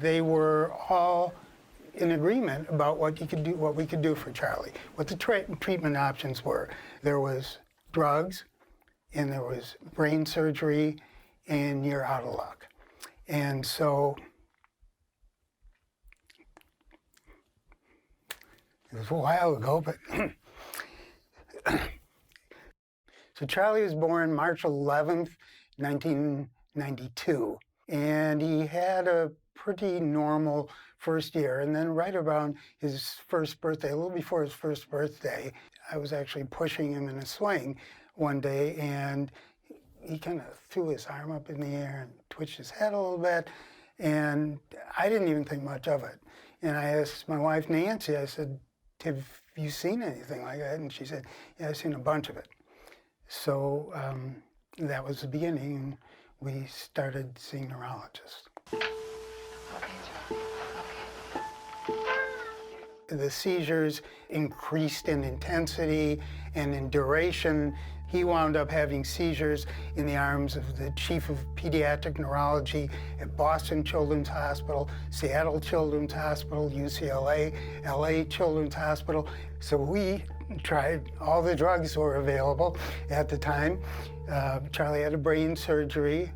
they were all in agreement about what we could do for Charlie, what the treatment options were. There was drugs, and there was brain surgery, and you're out of luck. And so it was a while ago, but so Charlie was born March 11th, 1992, and he had a pretty normal first year. And then right around his first birthday, a little before his first birthday, I was actually pushing him in a swing one day, and he kind of threw his arm up in the air and twitched his head a little bit, and I didn't even think much of it. And I asked my wife, Nancy, I said, have you seen anything like that? And she said, yeah, I've seen a bunch of it. So that was the beginning, and we started seeing neurologists. The seizures increased in intensity and in duration. He wound up having seizures in the arms of the chief of pediatric neurology at Boston Children's Hospital, Seattle Children's Hospital, UCLA, LA Children's Hospital. So we tried all the drugs that were available at the time. Charlie had a brain surgery,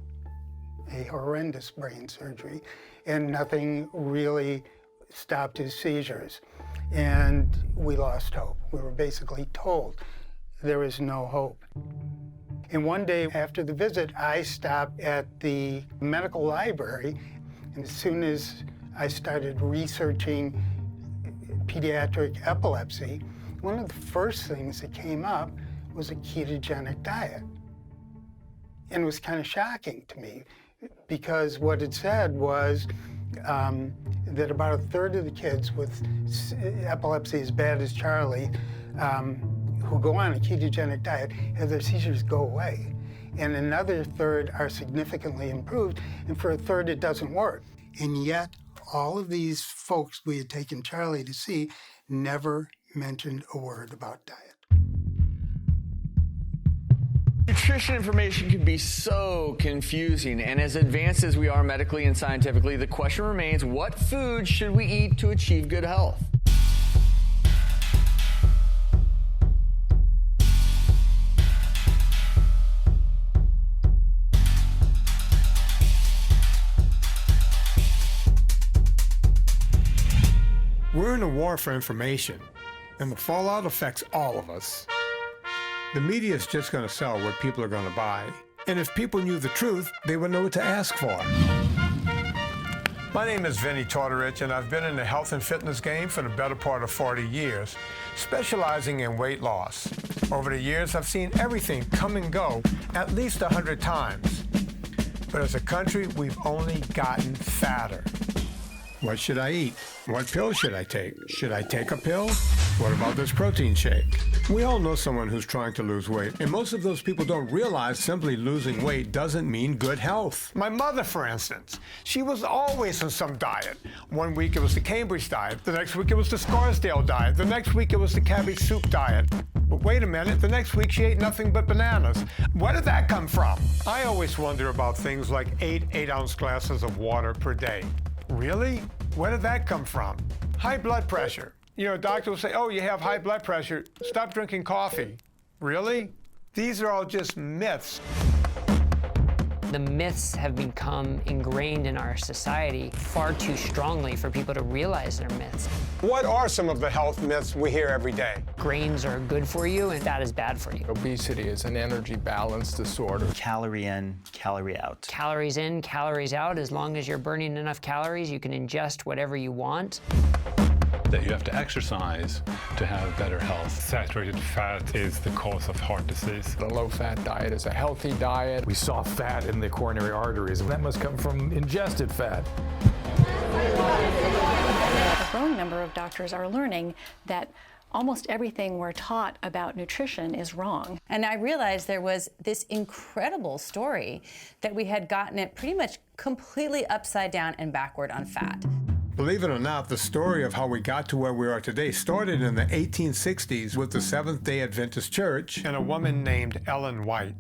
a horrendous brain surgery, and nothing really stopped his seizures. And we lost hope. We were basically told there is no hope. And one day after the visit, I stopped at the medical library, and as soon as I started researching pediatric epilepsy, one of the first things that came up was a ketogenic diet. And it was kind of shocking to me, because what it said was that about a third of the kids with epilepsy as bad as Charlie who go on a ketogenic diet have their seizures go away. And another third are significantly improved, and for a third it doesn't work. And yet, all of these folks we had taken Charlie to see never mentioned a word about diet. Nutrition information can be so confusing, and as advanced as we are medically and scientifically, the question remains, what foods should we eat to achieve good health? We're in a war for information, and the fallout affects all of us. The media is just going to sell what people are going to buy. And if people knew the truth, they would know what to ask for. My name is Vinny Tortorich, and I've been in the health and fitness game for the better part of 40 years, specializing in weight loss. Over the years, I've seen everything come and go at least 100 times. But as a country, we've only gotten fatter. What should I eat? What pill should I take? Should I take a pill? What about this protein shake? We all know someone who's trying to lose weight, and most of those people don't realize simply losing weight doesn't mean good health. My mother, for instance, she was always on some diet. One week it was the Cambridge diet, the next week it was the Scarsdale diet, the next week it was the cabbage soup diet. But wait a minute, the next week she ate nothing but bananas. Where did that come from? I always wonder about things like 8 8-ounce glasses of water per day. Really? Where did that come from? High blood pressure. You know, a doctor will say, oh, you have high blood pressure, stop drinking coffee. Really? These are all just myths. The myths have become ingrained in our society far too strongly for people to realize they're myths. What are some of the health myths we hear every day? Grains are good for you and fat is bad for you. Obesity is an energy balance disorder. Calorie in, calorie out. Calories in, calories out. As long as you're burning enough calories, you can ingest whatever you want. That you have to exercise to have better health. Saturated fat is the cause of heart disease. A low-fat diet is a healthy diet. We saw fat in the coronary arteries, and that must come from ingested fat. A growing number of doctors are learning that almost everything we're taught about nutrition is wrong. And I realized there was this incredible story that we had gotten it pretty much completely upside down and backward on fat. Believe it or not, the story of how we got to where we are today started in the 1860s with the Seventh-day Adventist Church and a woman named Ellen White.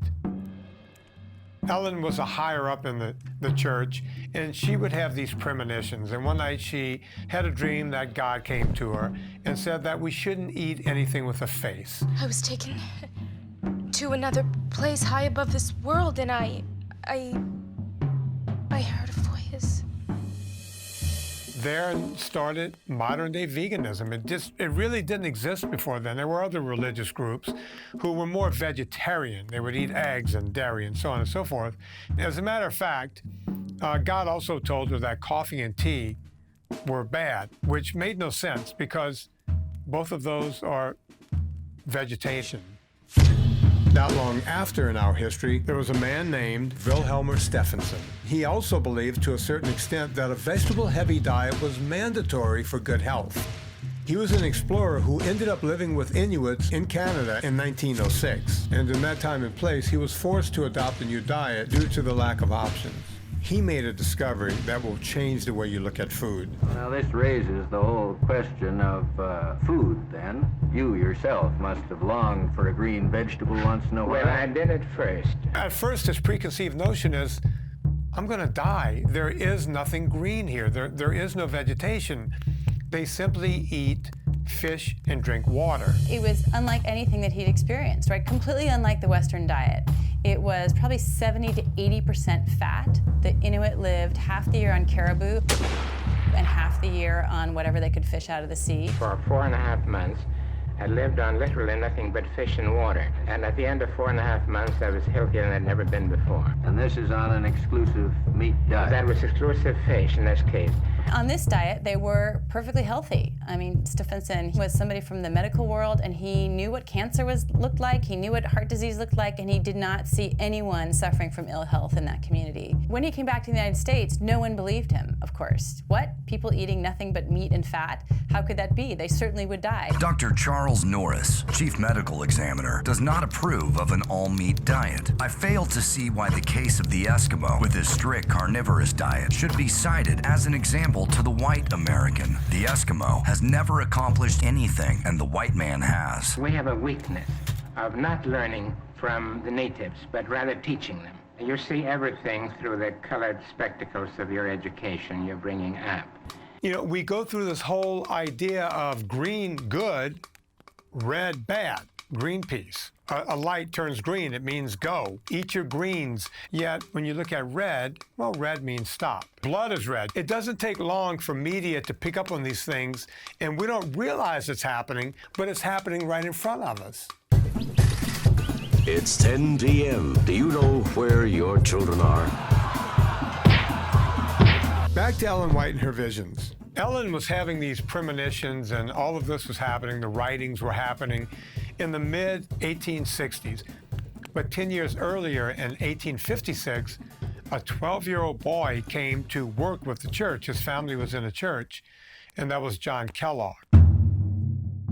Ellen was a higher up in the church, and she would have these premonitions. And one night she had a dream that God came to her and said that we shouldn't eat anything with a face. I was taken to another place high above this world, and I heard a voice. There started modern-day veganism. It really didn't exist before then. There were other religious groups who were more vegetarian. They would eat eggs and dairy and so on and so forth. As a matter of fact, God also told her that coffee and tea were bad, which made no sense because both of those are vegetation. Not long after in our history, there was a man named Wilhelm Stephenson. He also believed to a certain extent that a vegetable-heavy diet was mandatory for good health. He was an explorer who ended up living with Inuits in Canada in 1906. And in that time and place, he was forced to adopt a new diet due to the lack of options. He made a discovery that will change the way you look at food. Now, this raises the whole question of food, then. You yourself must have longed for a green vegetable once in a while. Well, I did at first. At first, his preconceived notion is, I'm going to die. There is nothing green here. There is no vegetation. They simply eat fish and drink water. It was unlike anything that he'd experienced, right? Completely unlike the Western diet. It was probably 70 to 80% fat. The Inuit lived half the year on caribou and half the year on whatever they could fish out of the sea. For 4.5 months, I lived on literally nothing but fish and water. And at the end of 4.5 months, I was healthier than I'd never been before. And this is on an exclusive meat diet? That was exclusive fish in this case. On this diet, they were perfectly healthy. I mean, Stephenson was somebody from the medical world, and he knew what cancer looked like, he knew what heart disease looked like, and he did not see anyone suffering from ill health in that community. When he came back to the United States, no one believed him, of course. What? People eating nothing but meat and fat? How could that be? They certainly would die. Dr. Charles Norris, Chief Medical Examiner, does not approve of an all-meat diet. I fail to see why the case of the Eskimo, with his strict carnivorous diet, should be cited as an example to the white American. The Eskimo has never accomplished anything, and the white man has. We have a weakness of not learning from the natives, but rather teaching them. You see everything through the colored spectacles of your education you're bringing up. You know, we go through this whole idea of green good, red bad, Greenpeace. A light turns green, it means go. Eat your greens. Yet, when you look at red, well, red means stop. Blood is red. It doesn't take long for media to pick up on these things, and we don't realize it's happening, but it's happening right in front of us. It's 10 p.m. Do you know where your children are? Back to Ellen White and her visions. Ellen was having these premonitions, and all of this was happening. The writings were happening in the mid-1860s. But 10 years earlier, in 1856, a 12-year-old boy came to work with the church. His family was in a church, and that was John Kellogg.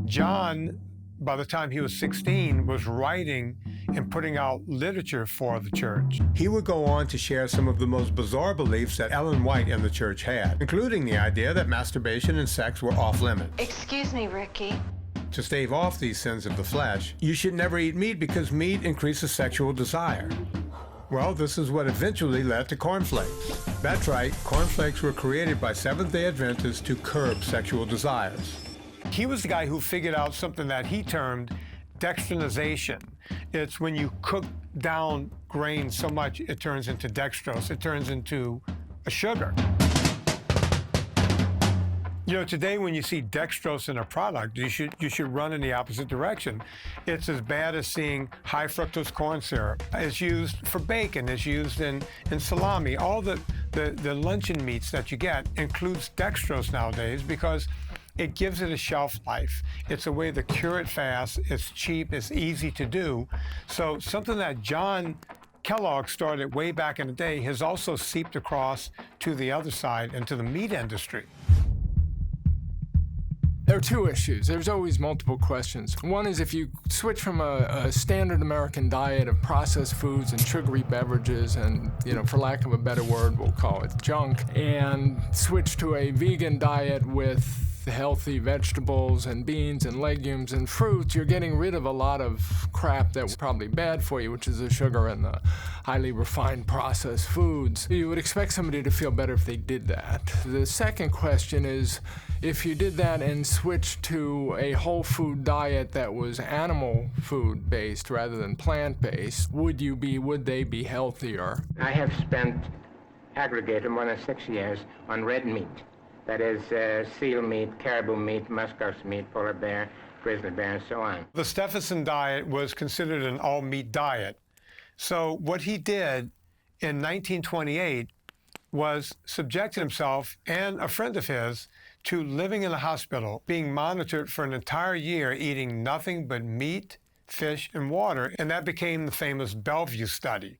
John, by the time he was 16, was writing and putting out literature for the church. He would go on to share some of the most bizarre beliefs that Ellen White and the church had, including the idea that masturbation and sex were off-limits. Excuse me, Ricky. To stave off these sins of the flesh, you should never eat meat because meat increases sexual desire. Well, this is what eventually led to cornflakes. That's right, cornflakes were created by Seventh-day Adventists to curb sexual desires. He was the guy who figured out something that he termed dextrinization. It's when you cook down grain so much it turns into dextrose, it turns into a sugar. You know, today when you see dextrose in a product, you should run in the opposite direction. It's as bad as seeing high fructose corn syrup. It's used for bacon, it's used in salami. All the luncheon meats that you get includes dextrose nowadays because it gives it a shelf life. It's a way to cure it fast, it's cheap, it's easy to do. So something that John Kellogg started way back in the day has also seeped across to the other side and to the meat industry. There are two issues. There's always multiple questions. One is if you switch from a standard American diet of processed foods and sugary beverages and, for lack of a better word, we'll call it junk, and switch to a vegan diet with with healthy vegetables and beans and legumes and fruits, you're getting rid of a lot of crap that was probably bad for you, which is the sugar and the highly refined processed foods. You would expect somebody to feel better if they did that. The second question is, if you did that and switched to a whole food diet that was animal food based rather than plant based, would they be healthier? I have spent aggregated more than 6 years on red meat. That is seal meat, caribou meat, muskox meat, polar bear, grizzly bear, and so on. The Stephenson diet was considered an all-meat diet. So what he did in 1928 was subjected himself and a friend of his to living in a hospital, being monitored for an entire year, eating nothing but meat, fish, and water, and that became the famous Bellevue study.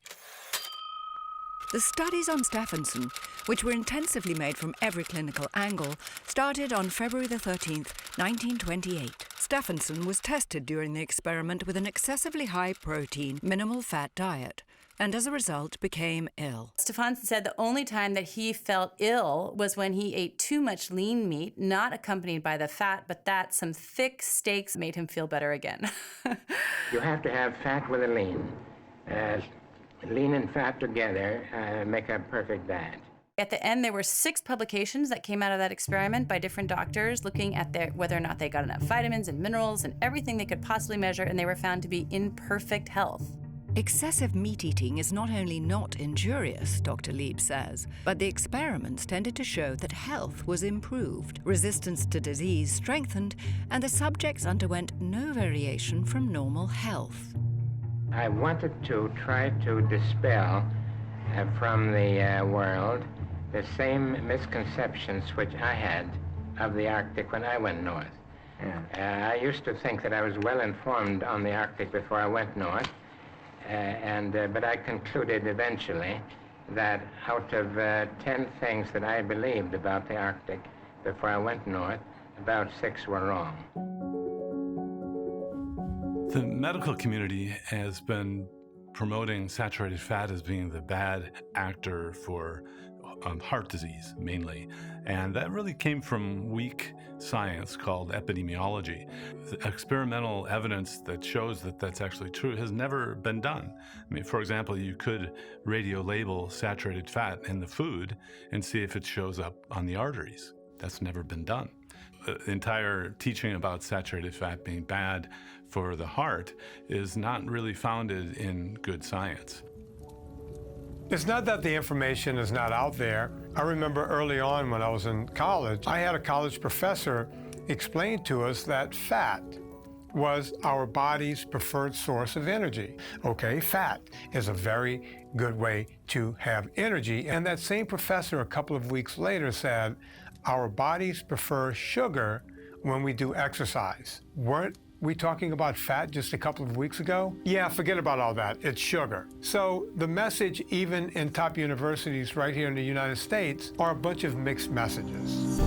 The studies on Stephenson, which were intensively made from every clinical angle, started on February the 13th, 1928. Stephenson was tested during the experiment with an excessively high-protein, minimal-fat diet, and as a result became ill. Stephenson said the only time that he felt ill was when he ate too much lean meat, not accompanied by the fat, but that some thick steaks made him feel better again. You have to have fat with a lean. Lean and fat together make a perfect diet. At the end, there were 6 publications that came out of that experiment by different doctors looking at whether or not they got enough vitamins and minerals and everything they could possibly measure, and they were found to be in perfect health. Excessive meat eating is not only not injurious, Dr. Lieb says, but the experiments tended to show that health was improved, resistance to disease strengthened, and the subjects underwent no variation from normal health. I wanted to try to dispel from the world the same misconceptions which I had of the Arctic when I went north. I used to think that I was well informed on the Arctic before I went north, but I concluded eventually that out of 10 things that I believed about the Arctic before I went north, about 6 were wrong. The medical community has been promoting saturated fat as being the bad actor for heart disease, mainly. And that really came from weak science called epidemiology. The experimental evidence that shows that that's actually true has never been done. I mean, for example, you could radio label saturated fat in the food and see if it shows up on the arteries. That's never been done. The entire teaching about saturated fat being bad for the heart is not really founded in good science. It's not that the information is not out there. I remember early on when I was in college, I had a college professor explain to us that fat was our body's preferred source of energy. Okay, fat is a very good way to have energy. And that same professor a couple of weeks later said, our bodies prefer sugar when we do exercise. Weren't we talking about fat just a couple of weeks ago? Yeah, forget about all that. It's sugar. So the message, even in top universities right here in the United States, are a bunch of mixed messages.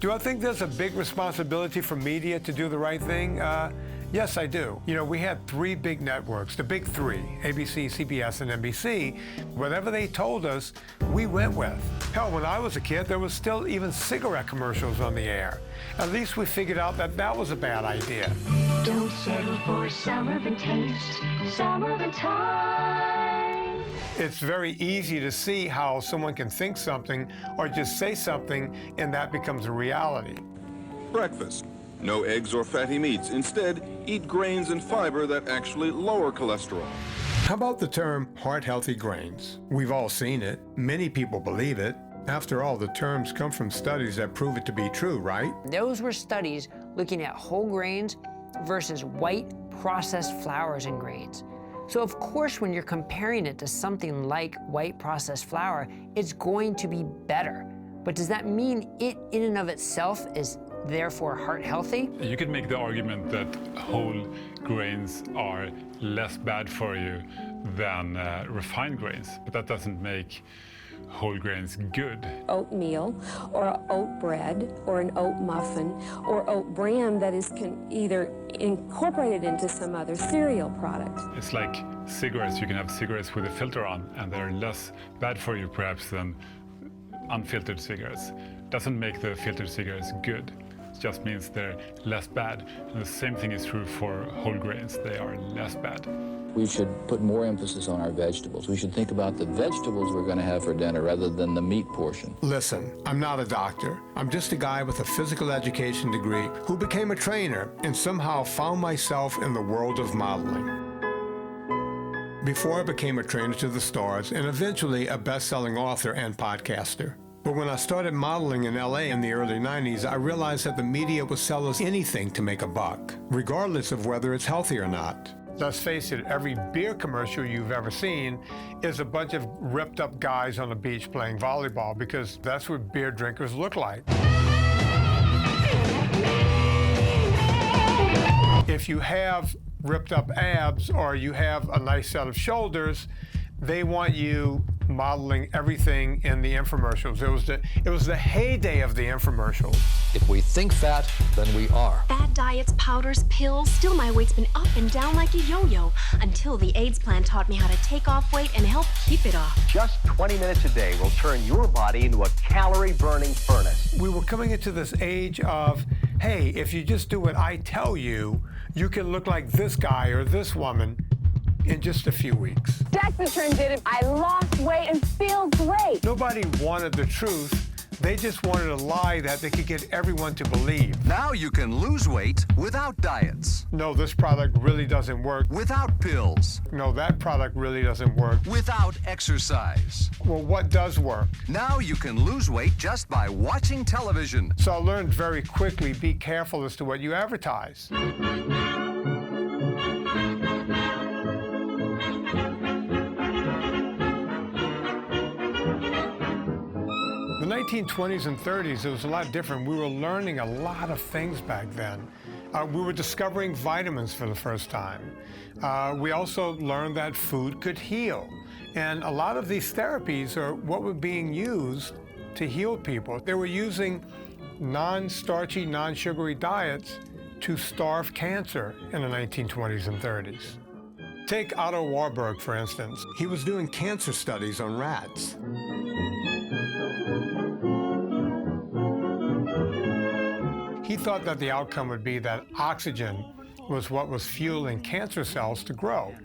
Do I think there's a big responsibility for media to do the right thing? Yes, I do. You know, we had 3 big networks, the big 3, ABC, CBS, and NBC. Whatever they told us, we went with. Hell, when I was a kid, there was still even cigarette commercials on the air. At least we figured out that that was a bad idea. Don't settle for suburban taste, suburban time. It's very easy to see how someone can think something or just say something and that becomes a reality. Breakfast. No eggs or fatty meats. Instead, eat grains and fiber that actually lower cholesterol. How about the term heart-healthy grains? We've all seen it. Many people believe it. After all, the terms come from studies that prove it to be true, right? Those were studies looking at whole grains versus white processed flours and grains. So of course, when you're comparing it to something like white processed flour, it's going to be better. But does that mean it in and of itself is therefore heart healthy? You could make the argument that whole grains are less bad for you than refined grains, but that doesn't make whole grains good. Oatmeal or oat bread or an oat muffin or oat bran that is either incorporated into some other cereal product. It's like cigarettes. You can have cigarettes with a filter on and they're less bad for you perhaps than unfiltered cigarettes. Doesn't make the filtered cigarettes good. It just means they're less bad. And the same thing is true for whole grains. They are less bad. We should put more emphasis on our vegetables. We should think about the vegetables we're going to have for dinner rather than the meat portion. Listen, I'm not a doctor. I'm just a guy with a physical education degree who became a trainer and somehow found myself in the world of modeling. Before I became a trainer to the stars and eventually a best-selling author and podcaster. But when I started modeling in LA in the early 90s, I realized that the media will sell us anything to make a buck, regardless of whether it's healthy or not. Let's face it, every beer commercial you've ever seen is a bunch of ripped up guys on the beach playing volleyball, because that's what beer drinkers look like. If you have ripped up abs or you have a nice set of shoulders, they want you modeling everything in the infomercials. It was the heyday of the infomercials. If we think fat, then we are. Fad diets, powders, pills, still my weight's been up and down like a yo-yo until the AIDS plan taught me how to take off weight and help keep it off. Just 20 minutes a day will turn your body into a calorie-burning furnace. We were coming into this age of, hey, if you just do what I tell you, you can look like this guy or this woman in just a few weeks. Dexatrin did it. I lost weight and feel great. Nobody wanted the truth. They just wanted a lie that they could get everyone to believe. Now you can lose weight without diets. No, this product really doesn't work. Without pills. No, that product really doesn't work. Without exercise. Well, what does work? Now you can lose weight just by watching television. So I learned very quickly, be careful as to what you advertise. The 1920s and 30s, it was a lot different. We were learning a lot of things back then. We were discovering vitamins for the first time. We also learned that food could heal. And a lot of these therapies are what were being used to heal people. They were using non-starchy, non-sugary diets to starve cancer in the 1920s and 30s. Take Otto Warburg, for instance. He was doing cancer studies on rats. He thought that the outcome would be that oxygen was what was fueling cancer cells to grow.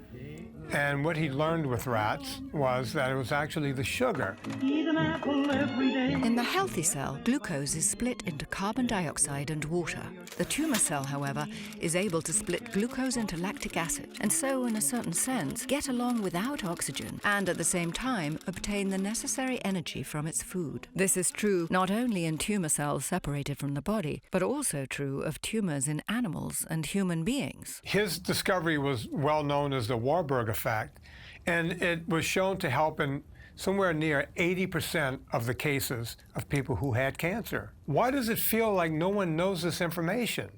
And what he learned with rats was that it was actually the sugar. In the healthy cell, glucose is split into carbon dioxide and water. The tumor cell, however, is able to split glucose into lactic acid, and so, in a certain sense, get along without oxygen, and at the same time, obtain the necessary energy from its food. This is true not only in tumor cells separated from the body, but also true of tumors in animals and human beings. His discovery was well known as the Warburg effect, and it was shown to help in somewhere near 80% of the cases of people who had cancer. Why does it feel like no one knows this information?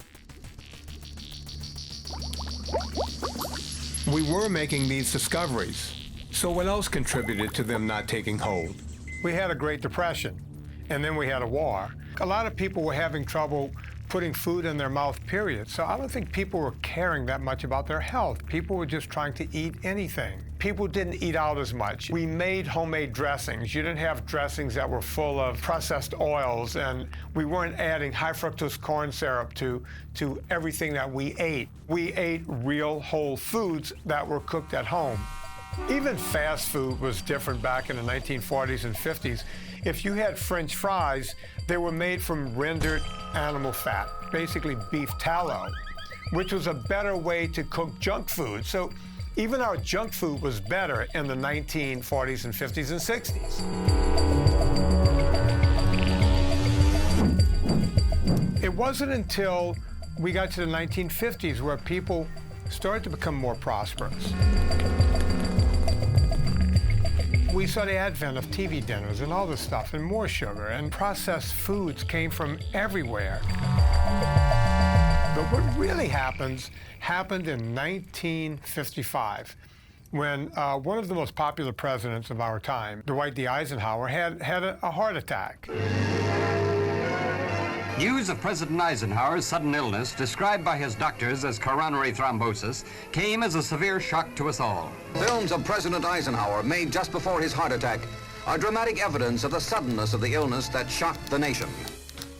We were making these discoveries, so what else contributed to them not taking hold? We had a Great Depression, and then we had a war. A lot of people were having trouble putting food in their mouth, period. So I don't think people were caring that much about their health. People were just trying to eat anything. People didn't eat out as much. We made homemade dressings. You didn't have dressings that were full of processed oils, and we weren't adding high fructose corn syrup to everything that we ate. We ate real whole foods that were cooked at home. Even fast food was different back in the 1940s and 50s. If you had French fries, they were made from rendered animal fat, basically beef tallow, which was a better way to cook junk food. So even our junk food was better in the 1940s and 50s and 60s. It wasn't until we got to the 1950s where people started to become more prosperous. We saw the advent of TV dinners and all this stuff, and more sugar, and processed foods came from everywhere. But what really happened in 1955, when one of the most popular presidents of our time, Dwight D. Eisenhower, had a heart attack. News of President Eisenhower's sudden illness, described by his doctors as coronary thrombosis, came as a severe shock to us all. Films of President Eisenhower made just before his heart attack are dramatic evidence of the suddenness of the illness that shocked the nation.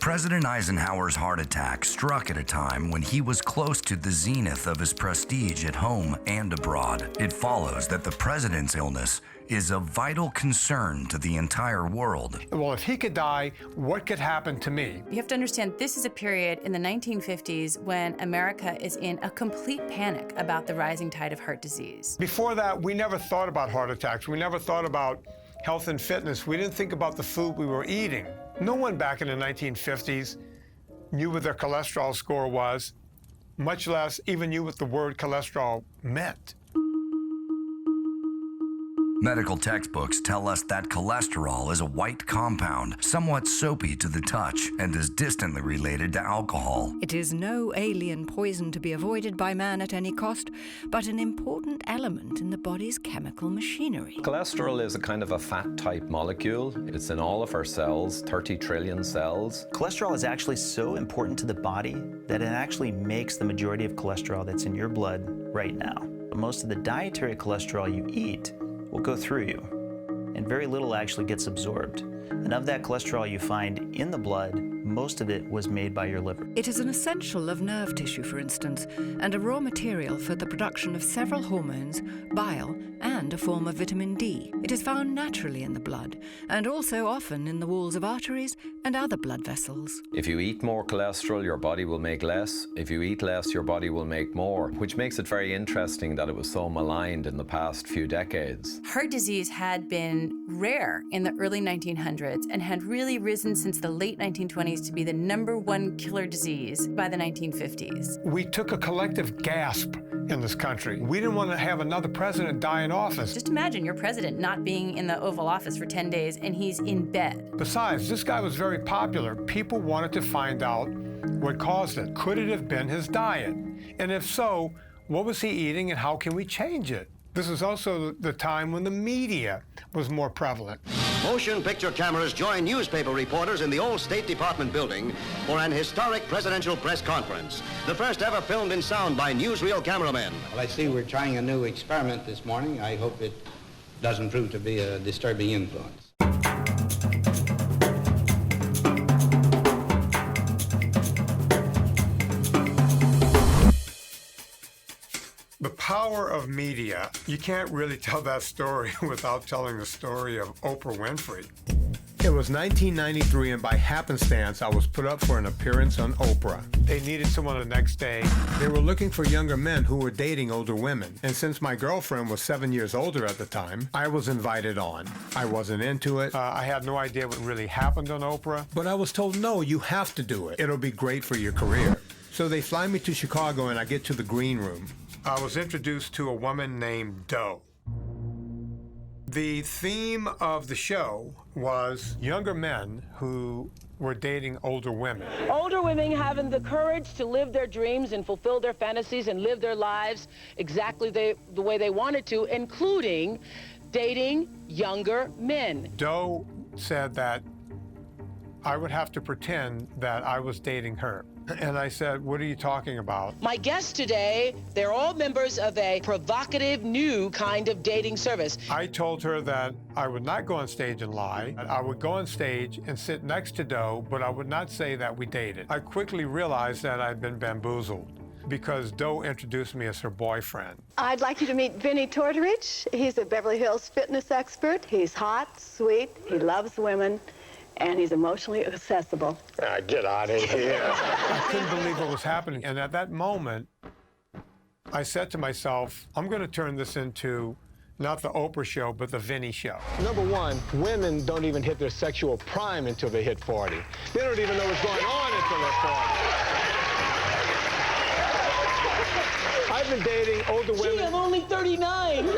President Eisenhower's heart attack struck at a time when he was close to the zenith of his prestige at home and abroad. It follows that the president's illness is a vital concern to the entire world. Well, if he could die, what could happen to me? You have to understand, this is a period in the 1950s when America is in a complete panic about the rising tide of heart disease. Before that, we never thought about heart attacks. We never thought about health and fitness. We didn't think about the food we were eating. No one back in the 1950s knew what their cholesterol score was, much less even knew what the word cholesterol meant. Medical textbooks tell us that cholesterol is a white compound, somewhat soapy to the touch, and is distantly related to alcohol. It is no alien poison to be avoided by man at any cost, but an important element in the body's chemical machinery. Cholesterol is a kind of a fat-type molecule. It's in all of our cells, 30 trillion cells. Cholesterol is actually so important to the body that it actually makes the majority of cholesterol that's in your blood right now. Most of the dietary cholesterol you eat will go through you, and very little actually gets absorbed. And of that cholesterol you find in the blood, most of it was made by your liver. It is an essential of nerve tissue, for instance, and a raw material for the production of several hormones, bile, and a form of vitamin D. It is found naturally in the blood, and also often in the walls of arteries and other blood vessels. If you eat more cholesterol, your body will make less. If you eat less, your body will make more, which makes it very interesting that it was so maligned in the past few decades. Heart disease had been rare in the early 1900s and had really risen since the late 1920s to be the #1 killer disease by the 1950s. We took a collective gasp in this country. We didn't want to have another president die in office. Just imagine your president not being in the Oval Office for 10 days and he's in bed. Besides, this guy was very popular. People wanted to find out what caused it. Could it have been his diet? And if so, what was he eating and how can we change it? This was also the time when the media was more prevalent. Motion picture cameras join newspaper reporters in the old State Department building for an historic presidential press conference. The first ever filmed in sound by newsreel cameramen. Well, I see we're trying a new experiment this morning. I hope it doesn't prove to be a disturbing influence. The power of media. You can't really tell that story without telling the story of Oprah Winfrey. It was 1993, and by happenstance, I was put up for an appearance on Oprah. They needed someone the next day. They were looking for younger men who were dating older women. And since my girlfriend was 7 years older at the time, I was invited on. I wasn't into it. I had no idea what really happened on Oprah. But I was told, no, you have to do it. It'll be great for your career. So they fly me to Chicago, and I get to the green room. I was introduced to a woman named Doe. The theme of the show was younger men who were dating older women. Older women having the courage to live their dreams and fulfill their fantasies and live their lives exactly the way they wanted to, including dating younger men. Doe said that I would have to pretend that I was dating her. And I said, what are you talking about? My guests today, they're all members of a provocative new kind of dating service. I told her that I would not go on stage and lie. I would go on stage and sit next to Doe, but I would not say that we dated. I quickly realized that I'd been bamboozled because Doe introduced me as her boyfriend. I'd like you to meet Vinnie Tortorich. He's a Beverly Hills fitness expert. He's hot, sweet, he loves women, and he's emotionally accessible. Get out of here. I couldn't believe what was happening. And at that moment, I said to myself, I'm going to turn this into not the Oprah show, but the Vinnie show. Number one, women don't even hit their sexual prime until they hit 40. They don't even know what's going on until they're 40. I've been dating older women. Gee, I'm only 39.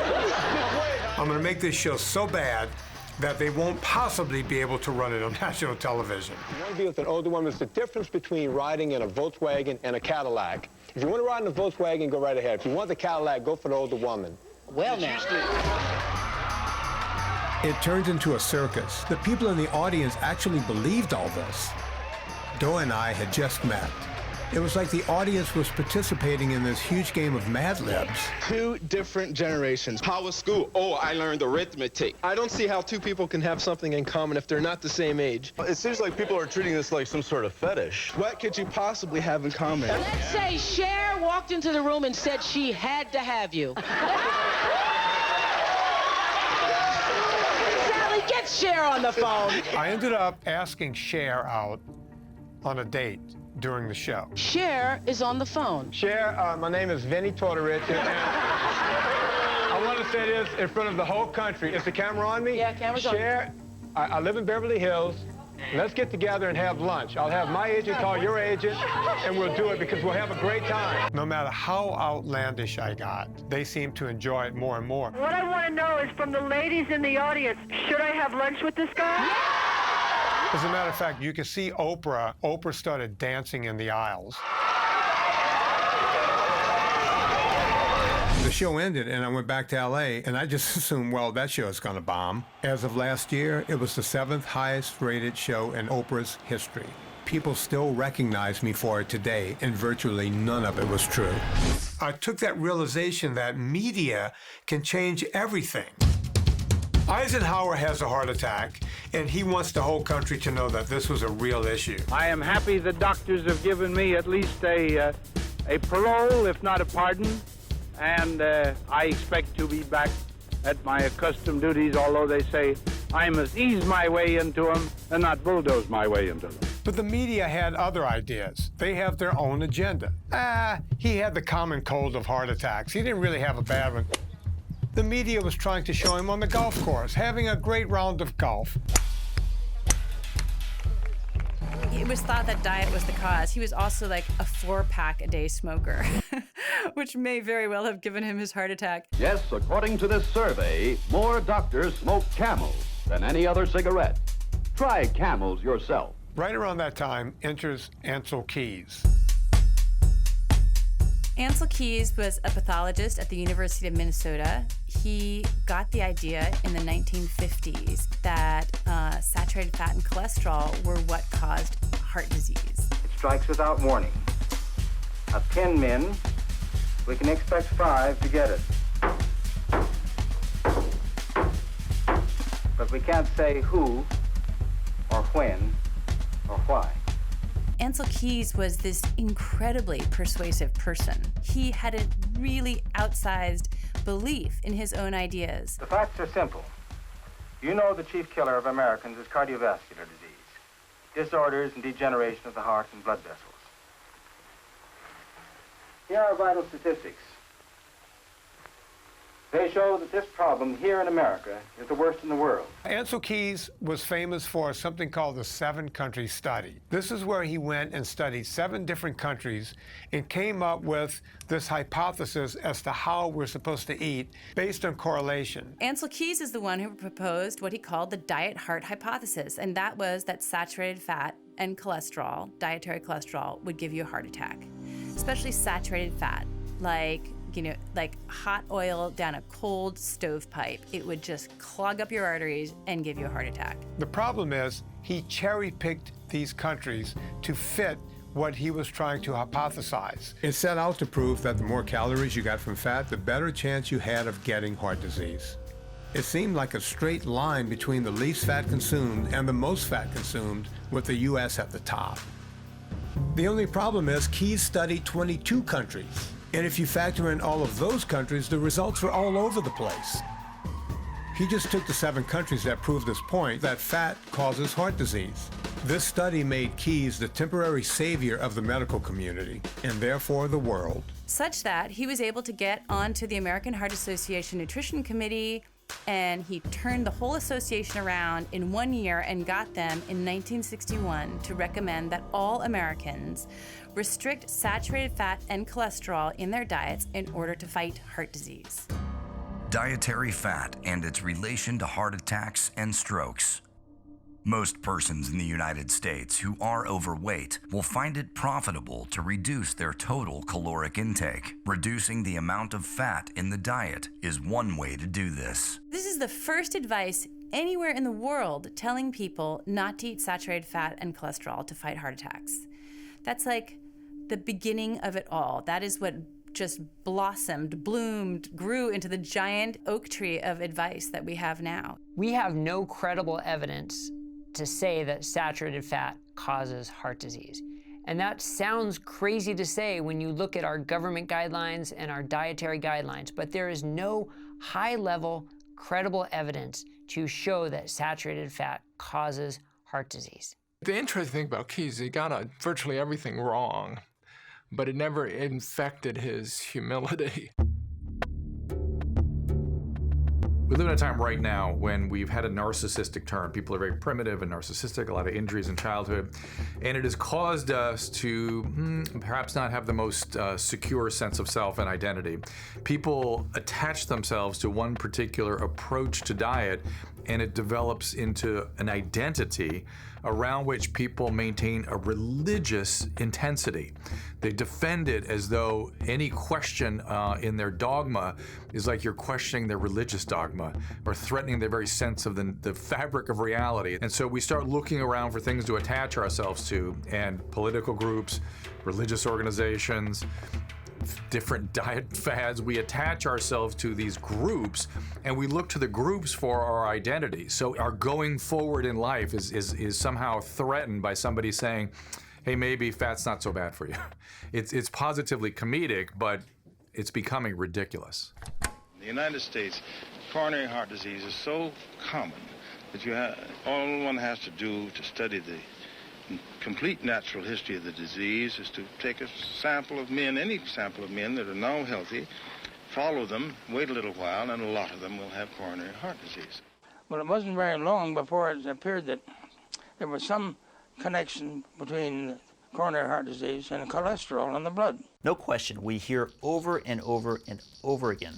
I'm going to make this show so bad that they won't possibly be able to run it on national television. You want to be with an older woman. It's the difference between riding in a Volkswagen and a Cadillac. If you want to ride in a Volkswagen, go right ahead. If you want the Cadillac, go for the older woman. Well, now. It turned into a circus. The people in the audience actually believed all this. Doe and I had just met. It was like the audience was participating in this huge game of Mad Libs. Two different generations. How was school? Oh, I learned arithmetic. I don't see how two people can have something in common if they're not the same age. It seems like people are treating this like some sort of fetish. What could you possibly have in common? Let's say Cher walked into the room and said she had to have you. Sally, get Cher on the phone. I ended up asking Cher out on a date during the show. Cher is on the phone. Cher, my name is Vinnie Tortorich, and I want to say this in front of the whole country. Is the camera on me? Yeah, camera's on. Cher, I live in Beverly Hills. Let's get together and have lunch. I'll have my agent call your agent, and we'll do it because we'll have a great time. No matter how outlandish I got, they seemed to enjoy it more and more. What I want to know is from the ladies in the audience, should I have lunch with this guy? As a matter of fact, you can see Oprah. Oprah started dancing in the aisles. The show ended, and I went back to LA, and I just assumed, well, that show is going to bomb. As of last year, it was the 7th highest-rated show in Oprah's history. People still recognize me for it today, and virtually none of it was true. I took that realization that media can change everything. Eisenhower has a heart attack, and he wants the whole country to know that this was a real issue. I am happy the doctors have given me at least a parole, if not a pardon, and I expect to be back at my accustomed duties, although they say I must ease my way into them and not bulldoze my way into them. But the media had other ideas. They have their own agenda. He had the common cold of heart attacks. He didn't really have a bad one. The media was trying to show him on the golf course, having a great round of golf. It was thought that diet was the cause. He was also like a 4-pack a day smoker, which may very well have given him his heart attack. Yes, according to this survey, more doctors smoke Camels than any other cigarette. Try Camels yourself. Right around that time enters Ancel Keys. Ancel Keys was a pathologist at the University of Minnesota. He got the idea in the 1950s that saturated fat and cholesterol were what caused heart disease. It strikes without warning. Of 10 men, we can expect 5 to get it. But we can't say who, or when, or why. Ancel Keys was this incredibly persuasive person. He had a really outsized belief in his own ideas. The facts are simple. You know the chief killer of Americans is cardiovascular disease, disorders and degeneration of the heart and blood vessels. Here are vital statistics. They show that this problem here in America is the worst in the world. Ancel Keys was famous for something called the 7-country study. This is where he went and studied 7 different countries and came up with this hypothesis as to how we're supposed to eat based on correlation. Ancel Keys is the one who proposed what he called the diet heart hypothesis, and that was that saturated fat and cholesterol, dietary cholesterol, would give you a heart attack, especially saturated fat, like hot oil down a cold stovepipe. It would just clog up your arteries and give you a heart attack. The problem is he cherry-picked these countries to fit what he was trying to hypothesize. It set out to prove that the more calories you got from fat, the better chance you had of getting heart disease. It seemed like a straight line between the least fat consumed and the most fat consumed, with the U.S. at the top. The only problem is Keys studied 22 countries. And if you factor in all of those countries, the results were all over the place. He just took the 7 countries that proved this point, that fat causes heart disease. This study made Keys the temporary savior of the medical community, and therefore the world. Such that he was able to get onto the American Heart Association Nutrition Committee, and he turned the whole association around in 1 year and got them in 1961 to recommend that all Americans restrict saturated fat and cholesterol in their diets in order to fight heart disease. Dietary fat and its relation to heart attacks and strokes. Most persons in the United States who are overweight will find it profitable to reduce their total caloric intake. Reducing the amount of fat in the diet is one way to do this. This is the first advice anywhere in the world telling people not to eat saturated fat and cholesterol to fight heart attacks. That's like the beginning of it all. That is what just blossomed, bloomed, grew into the giant oak tree of advice that we have now. We have no credible evidence to say that saturated fat causes heart disease. And that sounds crazy to say when you look at our government guidelines and our dietary guidelines, but there is no high-level, credible evidence to show that saturated fat causes heart disease. The interesting thing about Keyes, he got virtually everything wrong, but it never infected his humility. We live in a time right now when we've had a narcissistic turn. People are very primitive and narcissistic, a lot of injuries in childhood, and it has caused us to perhaps not have the most secure sense of self and identity. People attach themselves to one particular approach to diet, and it develops into an identity around which people maintain a religious intensity. They defend it as though any question in their dogma is like you're questioning their religious dogma or threatening their very sense of the fabric of reality. And so we start looking around for things to attach ourselves to, and political groups, religious organizations, different diet fads, we attach ourselves to these groups, and we look to the groups for our identity. So our going forward in life is somehow threatened by somebody saying, hey, maybe fat's not so bad for you. It's positively comedic, but it's becoming ridiculous. In the United States, coronary heart disease is so common that all one has to do to study the complete natural history of the disease is to take a sample of men, any sample of men that are now healthy, follow them, wait a little while, and a lot of them will have coronary heart disease. Well, it wasn't very long before it appeared that there was some connection between coronary heart disease and cholesterol in the blood. No question, we hear over and over and over again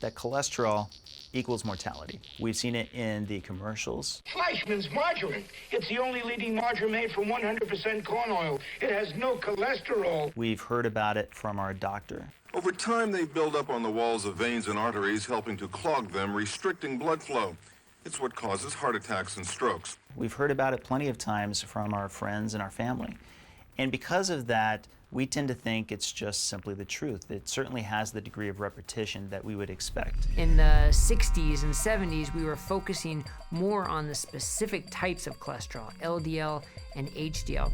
that cholesterol equals mortality. We've seen it in the commercials. Fleischmann's margarine. It's the only leading margarine made from 100% corn oil. It has no cholesterol. We've heard about it from our doctor. Over time, they build up on the walls of veins and arteries, helping to clog them, restricting blood flow. It's what causes heart attacks and strokes. We've heard about it plenty of times from our friends and our family. And because of that, we tend to think it's just simply the truth. It certainly has the degree of repetition that we would expect. In the 60s and 70s, we were focusing more on the specific types of cholesterol, LDL and HDL.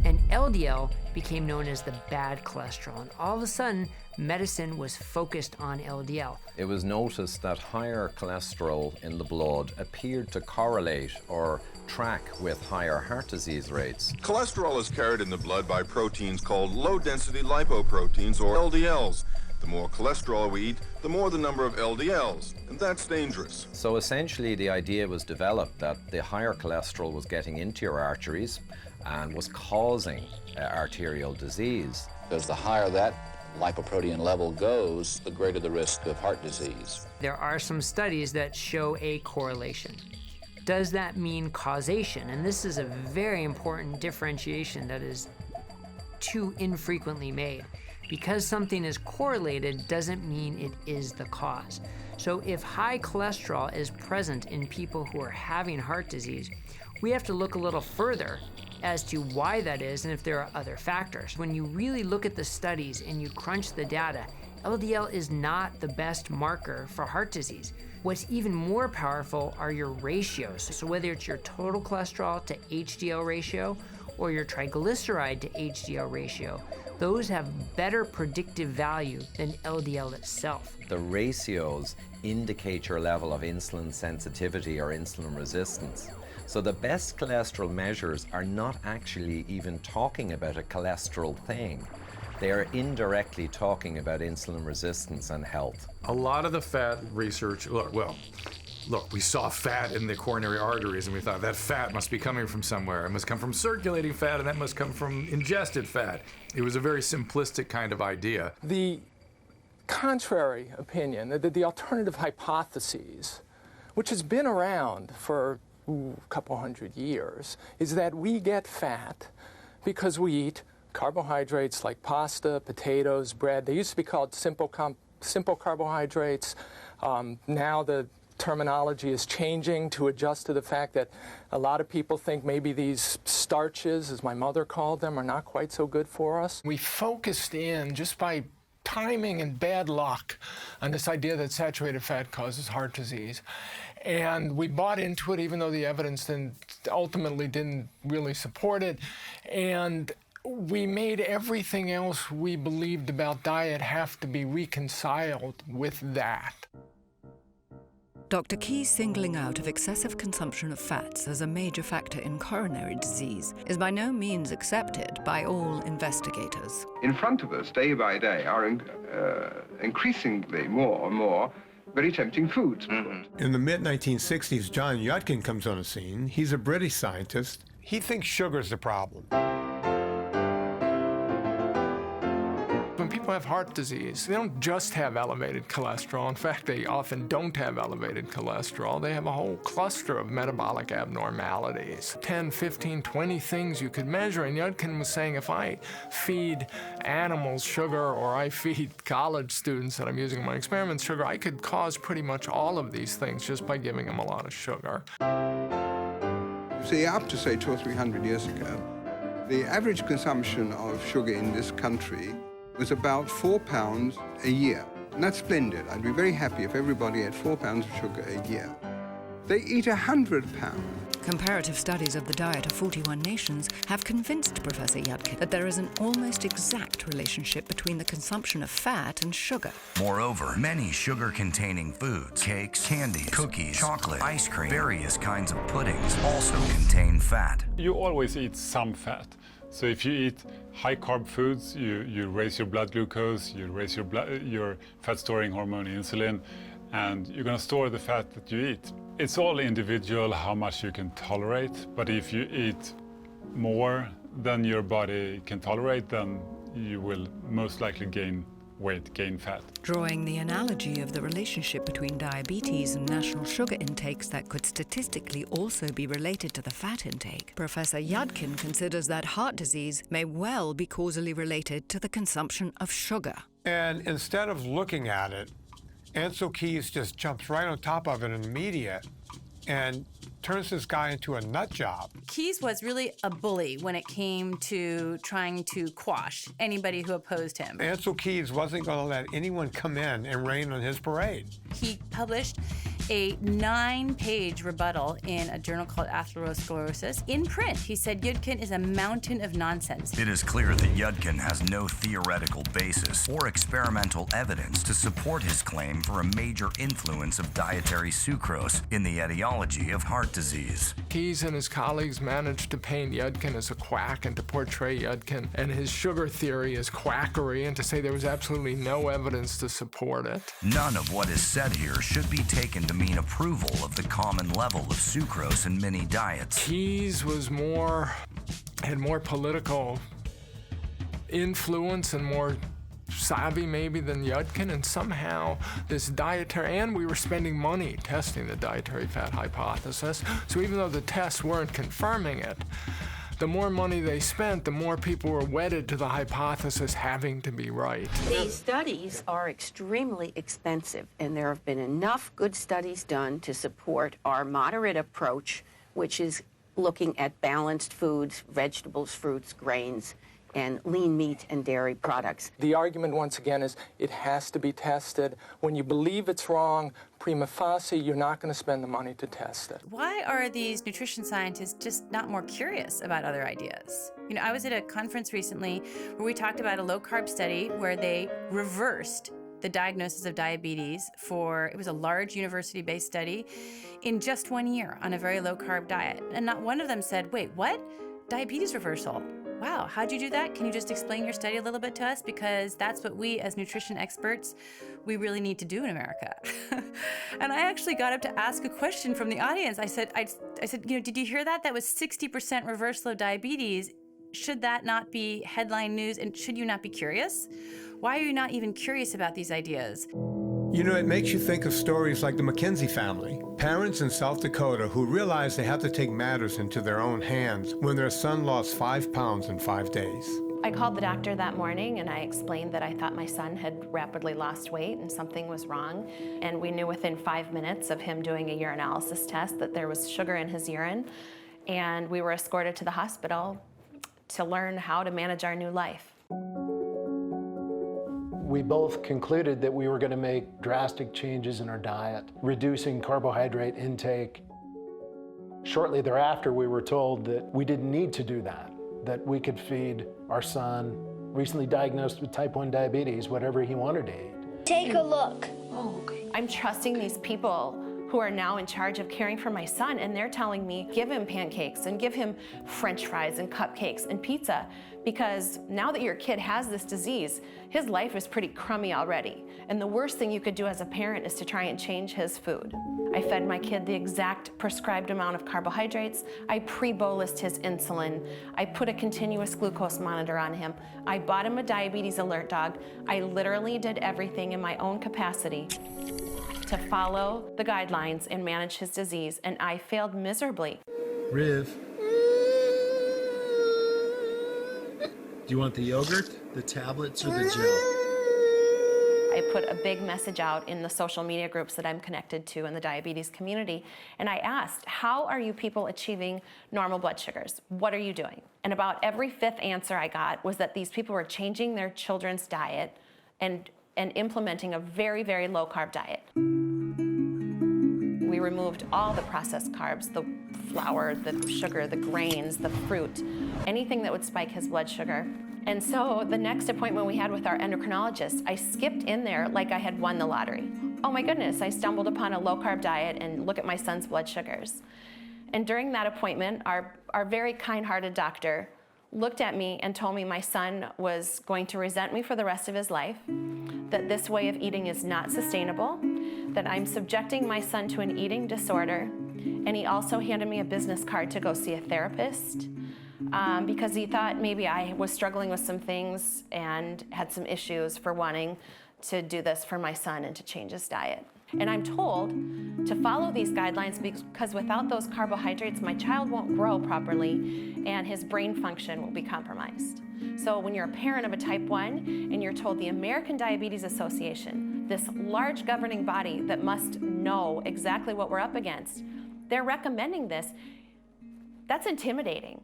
And LDL became known as the bad cholesterol. And all of a sudden, medicine was focused on LDL. It was noticed that higher cholesterol in the blood appeared to correlate or track with higher heart disease rates. Cholesterol is carried in the blood by proteins called low-density lipoproteins, or LDLs. The more cholesterol we eat, the more the number of LDLs, and that's dangerous. So essentially the idea was developed that the higher cholesterol was getting into your arteries and was causing arterial disease. Because the higher that lipoprotein level goes, the greater the risk of heart disease. There are some studies that show a correlation. Does that mean causation? And this is a very important differentiation that is too infrequently made. Because something is correlated doesn't mean it is the cause. So if high cholesterol is present in people who are having heart disease, we have to look a little further as to why that is and if there are other factors. When you really look at the studies and you crunch the data, LDL is not the best marker for heart disease. What's even more powerful are your ratios. So whether it's your total cholesterol to HDL ratio or your triglyceride to HDL ratio, those have better predictive value than LDL itself. The ratios indicate your level of insulin sensitivity or insulin resistance. So the best cholesterol measures are not actually even talking about a cholesterol thing. They are indirectly talking about insulin resistance and health. A lot of the fat research, look, we saw fat in the coronary arteries and we thought that fat must be coming from somewhere. It must come from circulating fat and that must come from ingested fat. It was a very simplistic kind of idea. The contrary opinion, the alternative hypotheses, which has been around for a couple hundred years, is that we get fat because we eat carbohydrates like pasta, potatoes, bread. They used to be called simple carbohydrates. Now the terminology is changing to adjust to the fact that a lot of people think maybe these starches, as my mother called them, are not quite so good for us. We focused in just by timing and bad luck on this idea that saturated fat causes heart disease. And we bought into it even though the evidence ultimately didn't really support it. And we made everything else we believed about diet have to be reconciled with that. Dr. Key's singling out of excessive consumption of fats as a major factor in coronary disease is by no means accepted by all investigators. In front of us, day by day, are increasingly more and more very tempting foods. In the mid-1960s, John Yudkin comes on the scene. He's a British scientist. He thinks sugar's the problem. When people have heart disease, they don't just have elevated cholesterol. In fact, they often don't have elevated cholesterol. They have a whole cluster of metabolic abnormalities. 10, 15, 20 things you could measure. And Yudkin was saying, if I feed animals sugar or I feed college students that I'm using in my experiments sugar, I could cause pretty much all of these things just by giving them a lot of sugar. See, up to, say, 200 or 300 years ago, the average consumption of sugar in this country was about 4 pounds a year. And that's splendid. I'd be very happy if everybody ate 4 pounds of sugar a year. They eat 100 pounds. Comparative studies of the diet of 41 nations have convinced Professor Yudkin that there is an almost exact relationship between the consumption of fat and sugar. Moreover, many sugar-containing foods, cakes, candies, cookies, chocolate, ice cream, various kinds of puddings also contain fat. You always eat some fat. So if you eat high-carb foods, you raise your blood glucose, you raise your fat-storing hormone insulin, and you're going to store the fat that you eat. It's all individual how much you can tolerate, but if you eat more than your body can tolerate, then you will most likely gain weight, gain fat. Drawing the analogy of the relationship between diabetes and national sugar intakes that could statistically also be related to the fat intake, Professor Yudkin considers that heart disease may well be causally related to the consumption of sugar. And instead of looking at it, Ansel Keys just jumps right on top of it in the media and turns this guy into a nut job. Keys was really a bully when it came to trying to quash anybody who opposed him. Ansel Keys wasn't going to let anyone come in and rain on his parade. He published a 9-page rebuttal in a journal called Atherosclerosis in print. He said Yudkin is a mountain of nonsense. It is clear that Yudkin has no theoretical basis or experimental evidence to support his claim for a major influence of dietary sucrose in the etiology of heart disease. Keys and his colleagues managed to paint Yudkin as a quack and to portray Yudkin and his sugar theory as quackery and to say there was absolutely no evidence to support it. None of what is said here should be taken to mean approval of the common level of sucrose in many diets. Keys was had more political influence and more savvy maybe than Yudkin, and somehow this dietary, and we were spending money testing the dietary fat hypothesis, so even though the tests weren't confirming it, the more money they spent, the more people were wedded to the hypothesis having to be right. These studies are extremely expensive, and there have been enough good studies done to support our moderate approach, which is looking at balanced foods, vegetables, fruits, grains, and lean meat and dairy products. The argument, once again, is it has to be tested. When you believe it's wrong, prima facie, you're not going to spend the money to test it. Why are these nutrition scientists just not more curious about other ideas? You know, I was at a conference recently where we talked about a low-carb study where they reversed the diagnosis of diabetes it was a large university-based study, in just 1 year on a very low-carb diet. And not one of them said, wait, what? Diabetes reversal? Wow, how'd you do that? Can you just explain your study a little bit to us? Because that's what we, as nutrition experts, we really need to do in America. And I actually got up to ask a question from the audience. I said, you know, did you hear that? That was 60% reversal of diabetes. Should that not be headline news? And should you not be curious? Why are you not even curious about these ideas? You know, it makes you think of stories like the McKenzie family, parents in South Dakota who realized they have to take matters into their own hands when their son lost 5 pounds in 5 days. I called the doctor that morning and I explained that I thought my son had rapidly lost weight and something was wrong. And we knew within 5 minutes of him doing a urinalysis test that there was sugar in his urine. And we were escorted to the hospital to learn how to manage our new life. We both concluded that we were going to make drastic changes in our diet, reducing carbohydrate intake. Shortly thereafter, we were told that we didn't need to do that we could feed our son, recently diagnosed with type 1 diabetes, whatever he wanted to eat. Take a look. Oh, okay. I'm trusting these people who are now in charge of caring for my son, and they're telling me, give him pancakes and give him French fries and cupcakes and pizza, because now that your kid has this disease, his life is pretty crummy already. And the worst thing you could do as a parent is to try and change his food. I fed my kid the exact prescribed amount of carbohydrates. I pre-bolused his insulin. I put a continuous glucose monitor on him. I bought him a diabetes alert dog. I literally did everything in my own capacity to follow the guidelines and manage his disease, and I failed miserably. Riv, do you want the yogurt, the tablets, or the gel? I put a big message out in the social media groups that I'm connected to in the diabetes community, and I asked, how are you people achieving normal blood sugars? What are you doing? And about every fifth answer I got was that these people were changing their children's diet and implementing a very, very low-carb diet. We removed all the processed carbs, the flour, the sugar, the grains, the fruit, anything that would spike his blood sugar. And so the next appointment we had with our endocrinologist, I skipped in there like I had won the lottery. Oh my goodness, I stumbled upon a low-carb diet and look at my son's blood sugars. And during that appointment, our very kind-hearted doctor looked at me and told me my son was going to resent me for the rest of his life, that this way of eating is not sustainable, that I'm subjecting my son to an eating disorder, and he also handed me a business card to go see a therapist because he thought maybe I was struggling with some things and had some issues for wanting to do this for my son and to change his diet. And I'm told to follow these guidelines because without those carbohydrates, my child won't grow properly and his brain function will be compromised. So when you're a parent of a type 1 and you're told the American Diabetes Association, this large governing body that must know exactly what we're up against, they're recommending this, that's intimidating.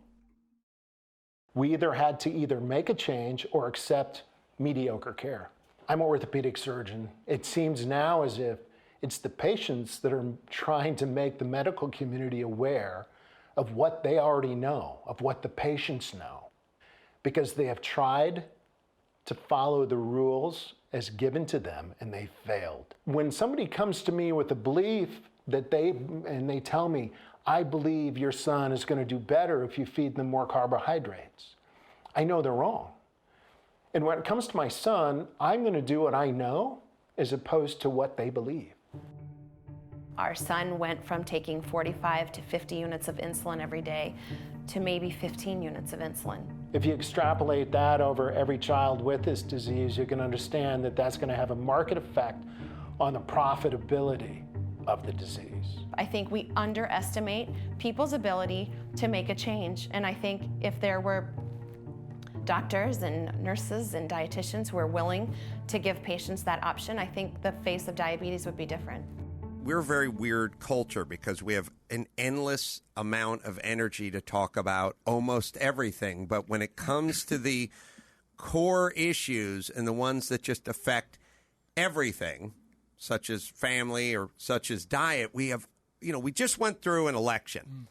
We either had to either make a change or accept mediocre care. I'm an orthopedic surgeon. It seems now as if it's the patients that are trying to make the medical community aware of what they already know, of what the patients know, because they have tried to follow the rules as given to them and they failed. When somebody comes to me with a belief that they tell me, I believe your son is going to do better if you feed them more carbohydrates, I know they're wrong. And when it comes to my son, I'm going to do what I know as opposed to what they believe. Our son went from taking 45 to 50 units of insulin every day to maybe 15 units of insulin. If you extrapolate that over every child with this disease, you can understand that that's going to have a marked effect on the profitability of the disease. I think we underestimate people's ability to make a change. And I think if there were doctors and nurses and dietitians who are willing to give patients that option, I think the face of diabetes would be different. We're a very weird culture because we have an endless amount of energy to talk about almost everything. But when it comes to the core issues and the ones that just affect everything, such as family or such as diet, we have, we just went through an election.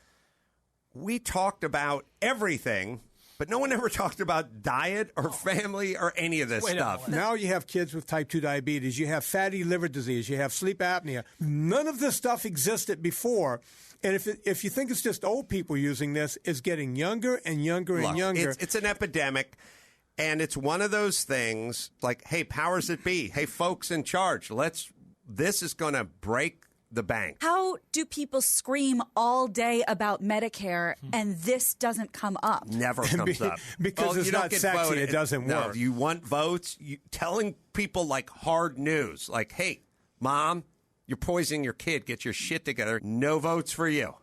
We talked about everything, but no one ever talked about diet or family or any of this stuff. Now you have kids with type 2 diabetes. You have fatty liver disease. You have sleep apnea. None of this stuff existed before. And if you think it's just old people using this, it's getting younger and younger and younger. It's an epidemic, and it's one of those things like, hey, powers that be, hey, folks in charge, this is going to break the bank. How do people scream all day about Medicare and this doesn't come up? Never comes up. Because it's not sexy. Voted. It doesn't work. No, you want votes? Telling people like hard news, like, hey, Mom, you're poisoning your kid. Get your shit together. No votes for you.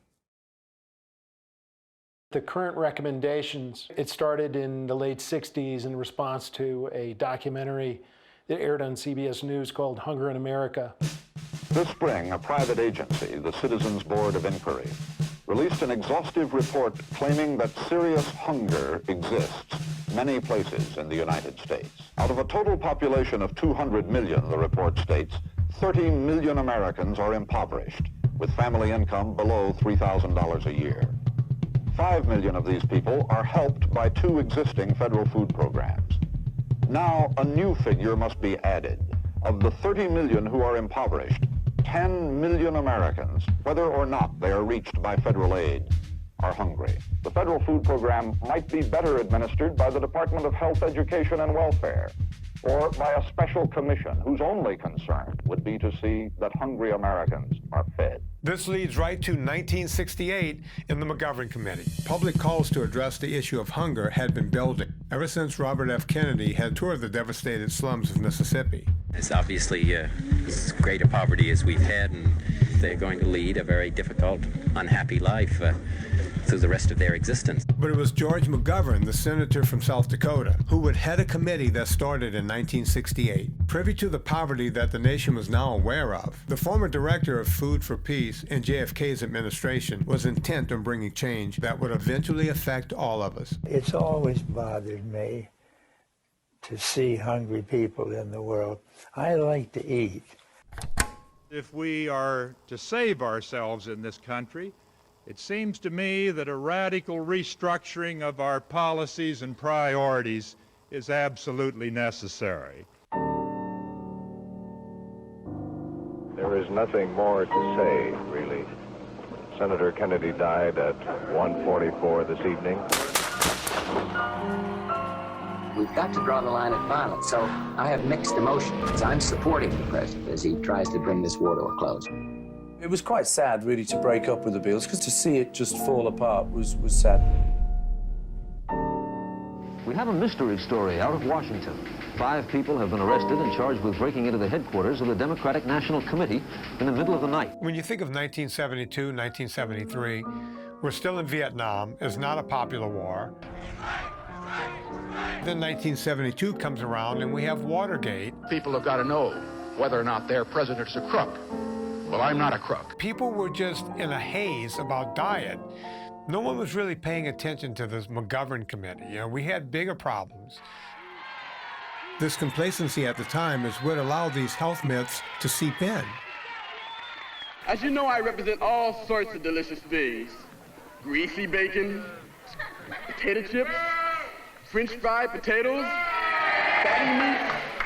The current recommendations, it started in the late 60s in response to a documentary that aired on CBS News called Hunger in America. This spring, a private agency, the Citizens Board of Inquiry, released an exhaustive report claiming that serious hunger exists many places in the United States. Out of a total population of 200 million, the report states, 30 million Americans are impoverished, with family income below $3,000 a year. 5 million of these people are helped by 2 existing federal food programs. Now, a new figure must be added. Of the 30 million who are impoverished, 10 million Americans, whether or not they are reached by federal aid, are hungry. The federal food program might be better administered by the Department of Health, Education, and Welfare, or by a special commission whose only concern would be to see that hungry Americans are fed. This leads right to 1968 in the McGovern Committee. Public calls to address the issue of hunger had been building ever since Robert F. Kennedy had toured the devastated slums of Mississippi. It's obviously as great a poverty as we've had, and they're going to lead a very difficult, unhappy life through the rest of their existence. But it was George McGovern, the senator from South Dakota, who would head a committee that started in 1968. Privy to the poverty that the nation was now aware of, the former director of Food for Peace in JFK's administration was intent on bringing change that would eventually affect all of us. It's always bothered me to see hungry people in the world. I like to eat. If we are to save ourselves in this country, it seems to me that a radical restructuring of our policies and priorities is absolutely necessary. There is nothing more to say, really. Senator Kennedy died at 1:44 this evening. We've got to draw the line at violence, so I have mixed emotions. I'm supporting the president as he tries to bring this war to a close. It was quite sad, really, to break up with the Beatles, because to see it just fall apart was sad. We have a mystery story out of Washington. 5 people have been arrested and charged with breaking into the headquarters of the Democratic National Committee in the middle of the night. When you think of 1972, 1973, we're still in Vietnam. It's not a popular war. Then 1972 comes around and we have Watergate. People have got to know whether or not their president's a crook. Well, I'm not a crook. People were just in a haze about diet. No one was really paying attention to this McGovern committee. You know, we had bigger problems. This complacency at the time is what allowed these health myths to seep in. As you know, I represent all sorts of delicious things. Greasy bacon, potato chips, French fried potatoes, fatty meat,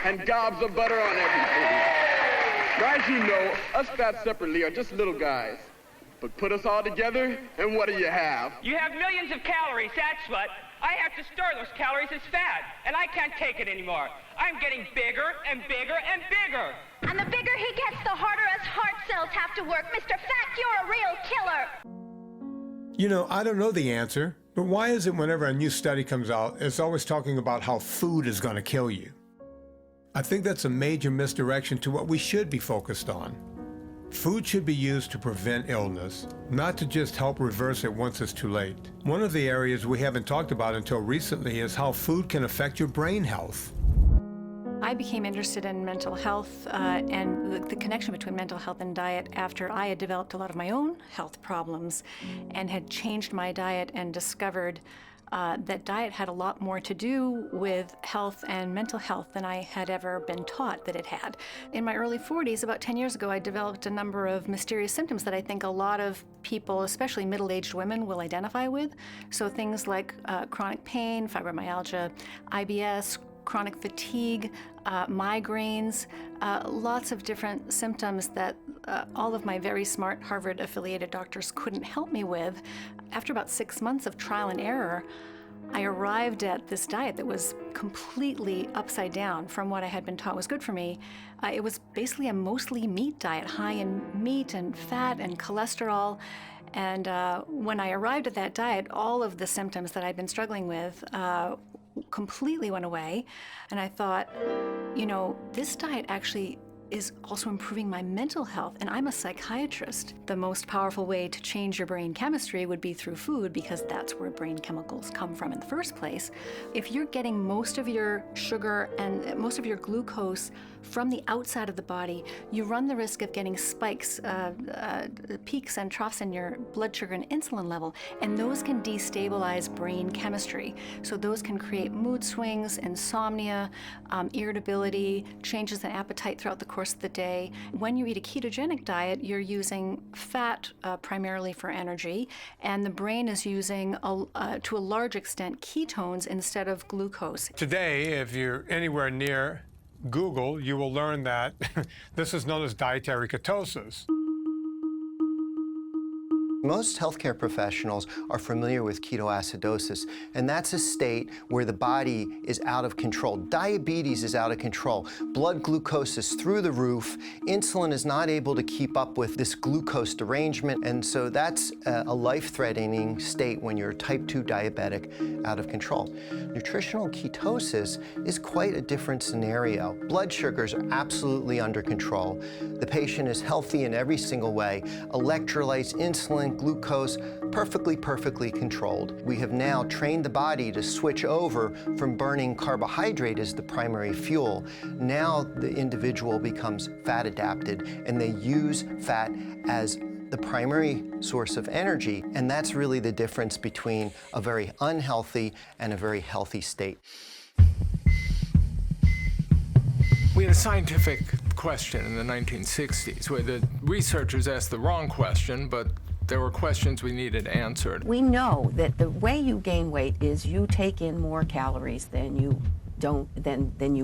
and gobs of butter on everything. Guys, you know, us fat separately are just little guys. But put us all together, and what do you have? You have millions of calories, that's what. I have to store those calories as fat, and I can't take it anymore. I'm getting bigger and bigger and bigger. And the bigger he gets, the harder his heart cells have to work. Mr. Fat, you're a real killer. You know, I don't know the answer, but why is it whenever a new study comes out, it's always talking about how food is going to kill you? I think that's a major misdirection to what we should be focused on. Food should be used to prevent illness, not to just help reverse it once it's too late. One of the areas we haven't talked about until recently is how food can affect your brain health. I became interested in mental health and the connection between mental health and diet after I had developed a lot of my own health problems and had changed my diet and discovered that diet had a lot more to do with health and mental health than I had ever been taught that it had. In my early 40s, about 10 years ago, I developed a number of mysterious symptoms that I think a lot of people, especially middle-aged women, will identify with. So things like chronic pain, fibromyalgia, IBS, chronic fatigue, migraines, lots of different symptoms that all of my very smart Harvard-affiliated doctors couldn't help me with. After about 6 months of trial and error, I arrived at this diet that was completely upside down from what I had been taught was good for me. It was basically a mostly meat diet, high in meat and fat and cholesterol. And when I arrived at that diet, all of the symptoms that I'd been struggling with completely went away. And I thought, you know, this diet actually is also improving my mental health, and I'm a psychiatrist. The most powerful way to change your brain chemistry would be through food, because that's where brain chemicals come from in the first place. If you're getting most of your sugar and most of your glucose from the outside of the body, you run the risk of getting spikes, peaks and troughs in your blood sugar and insulin level, and those can destabilize brain chemistry. So those can create mood swings, insomnia, irritability, changes in appetite throughout the course of the day. When you eat a ketogenic diet, you're using fat primarily for energy, and the brain is using, to a large extent, ketones instead of glucose. Today, if you're anywhere near Google, you will learn that this is known as dietary ketosis. Most healthcare professionals are familiar with ketoacidosis, and that's a state where the body is out of control. Diabetes is out of control. Blood glucose is through the roof. Insulin is not able to keep up with this glucose derangement, and so that's a life-threatening state when you're type 2 diabetic out of control. Nutritional ketosis is quite a different scenario. Blood sugars are absolutely under control. The patient is healthy in every single way. Electrolytes, insulin, glucose, perfectly controlled. We have now trained the body to switch over from burning carbohydrate as the primary fuel. Now the individual becomes fat adapted, and they use fat as the primary source of energy, and that's really the difference between a very unhealthy and a very healthy state. We had a scientific question in the 1960s where the researchers asked the wrong question, but there were questions we needed answered. We know that the way you gain weight is you take in more calories than you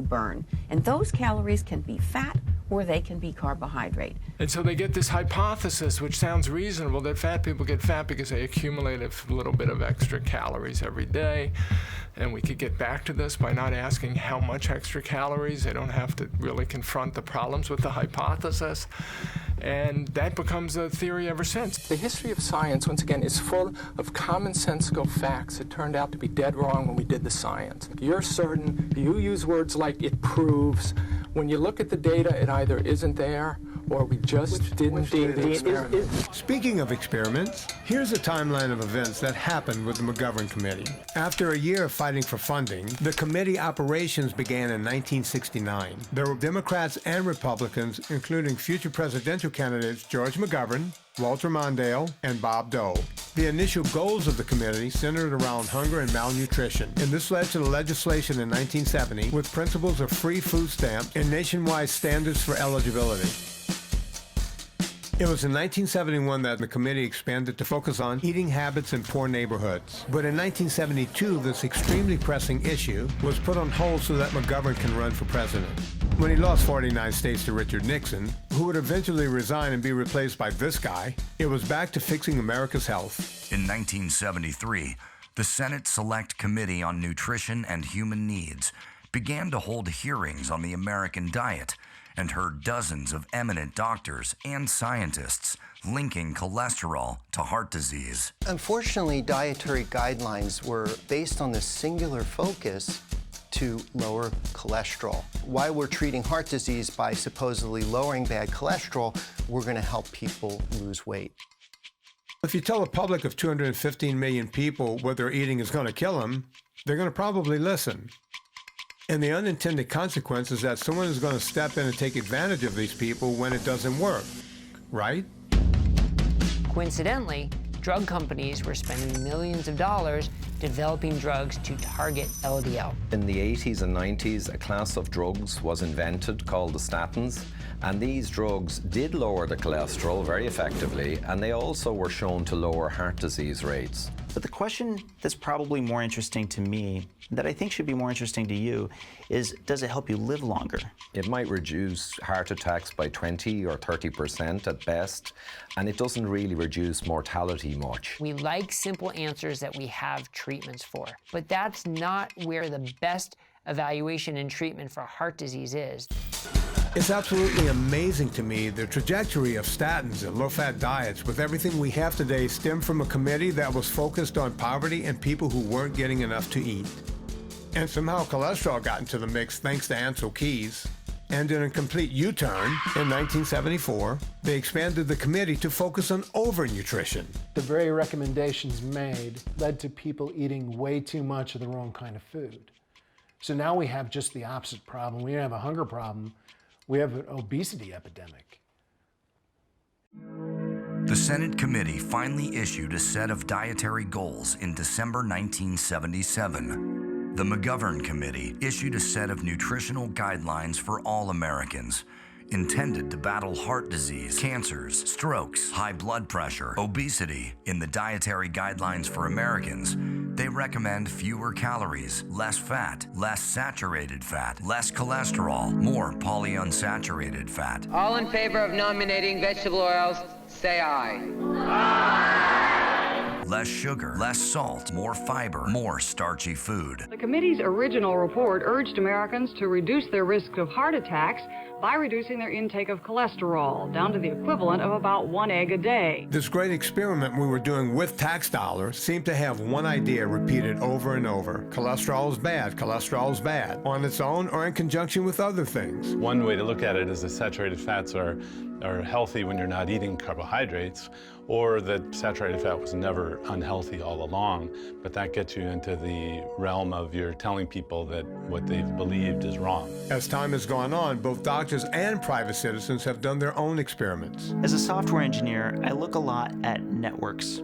burn. And those calories can be fat or they can be carbohydrate. And so they get this hypothesis, which sounds reasonable, that fat people get fat because they accumulate a little bit of extra calories every day. And we could get back to this by not asking how much extra calories. They don't have to really confront the problems with the hypothesis. And that becomes a theory ever since. The history of science, once again, is full of commonsensical facts that turned out to be dead wrong when we did the science. You're certain, you use words like "it proves." When you look at the data, it either isn't there or we just didn't do the experiment. Speaking of experiments, here's a timeline of events that happened with the McGovern Committee. After a year of fighting for funding, the committee operations began in 1969. There were Democrats and Republicans, including future presidential candidates George McGovern, Walter Mondale, and Bob Dole. The initial goals of the committee centered around hunger and malnutrition, and this led to the legislation in 1970 with principles of free food stamps and nationwide standards for eligibility. It was in 1971 that the committee expanded to focus on eating habits in poor neighborhoods. But in 1972, this extremely pressing issue was put on hold so that McGovern can run for president. When he lost 49 states to Richard Nixon, who would eventually resign and be replaced by this guy, it was back to fixing America's health. In 1973, the Senate Select Committee on Nutrition and Human Needs began to hold hearings on the American diet and heard dozens of eminent doctors and scientists linking cholesterol to heart disease. Unfortunately, dietary guidelines were based on this singular focus to lower cholesterol. While we're treating heart disease by supposedly lowering bad cholesterol, we're going to help people lose weight. If you tell a public of 215 million people what they're eating is going to kill them, they're going to probably listen. And the unintended consequence is that someone is going to step in and take advantage of these people when it doesn't work, right? Coincidentally, drug companies were spending millions of dollars developing drugs to target LDL. In the 80s and 90s, a class of drugs was invented called the statins, and these drugs did lower the cholesterol very effectively, and they also were shown to lower heart disease rates. But the question that's probably more interesting to me, that I think should be more interesting to you, is does it help you live longer? It might reduce heart attacks by 20 or 30% at best, and it doesn't really reduce mortality much. We like simple answers that we have treatments for, but that's not where the best evaluation and treatment for heart disease is. It's absolutely amazing to me the trajectory of statins and low-fat diets with everything we have today stemmed from a committee that was focused on poverty and people who weren't getting enough to eat. And somehow cholesterol got into the mix thanks to Ancel Keys. And in a complete U-turn, in 1974, they expanded the committee to focus on overnutrition. The very recommendations made led to people eating way too much of the wrong kind of food. So now we have just the opposite problem. We don't have a hunger problem, we have an obesity epidemic. The Senate committee finally issued a set of dietary goals in December 1977. The McGovern Committee issued a set of nutritional guidelines for all Americans, intended to battle heart disease, cancers, strokes, high blood pressure, obesity. In the Dietary Guidelines for Americans, they recommend fewer calories, less fat, less saturated fat, less cholesterol, more polyunsaturated fat. All in favor of nominating vegetable oils, say aye. Less sugar, less salt, more fiber, more starchy food. The committee's original report urged Americans to reduce their risk of heart attacks by reducing their intake of cholesterol down to the equivalent of about 1 egg a day. This great experiment we were doing with tax dollars seemed to have one idea repeated over and over. Cholesterol is bad, cholesterol is bad, on its own or in conjunction with other things. One way to look at it is that saturated fats are healthy when you're not eating carbohydrates, or that saturated fat was never unhealthy all along, but that gets you into the realm of you're telling people that what they've believed is wrong. As time has gone on, both doctors and private citizens have done their own experiments. As a software engineer, I look a lot at networks.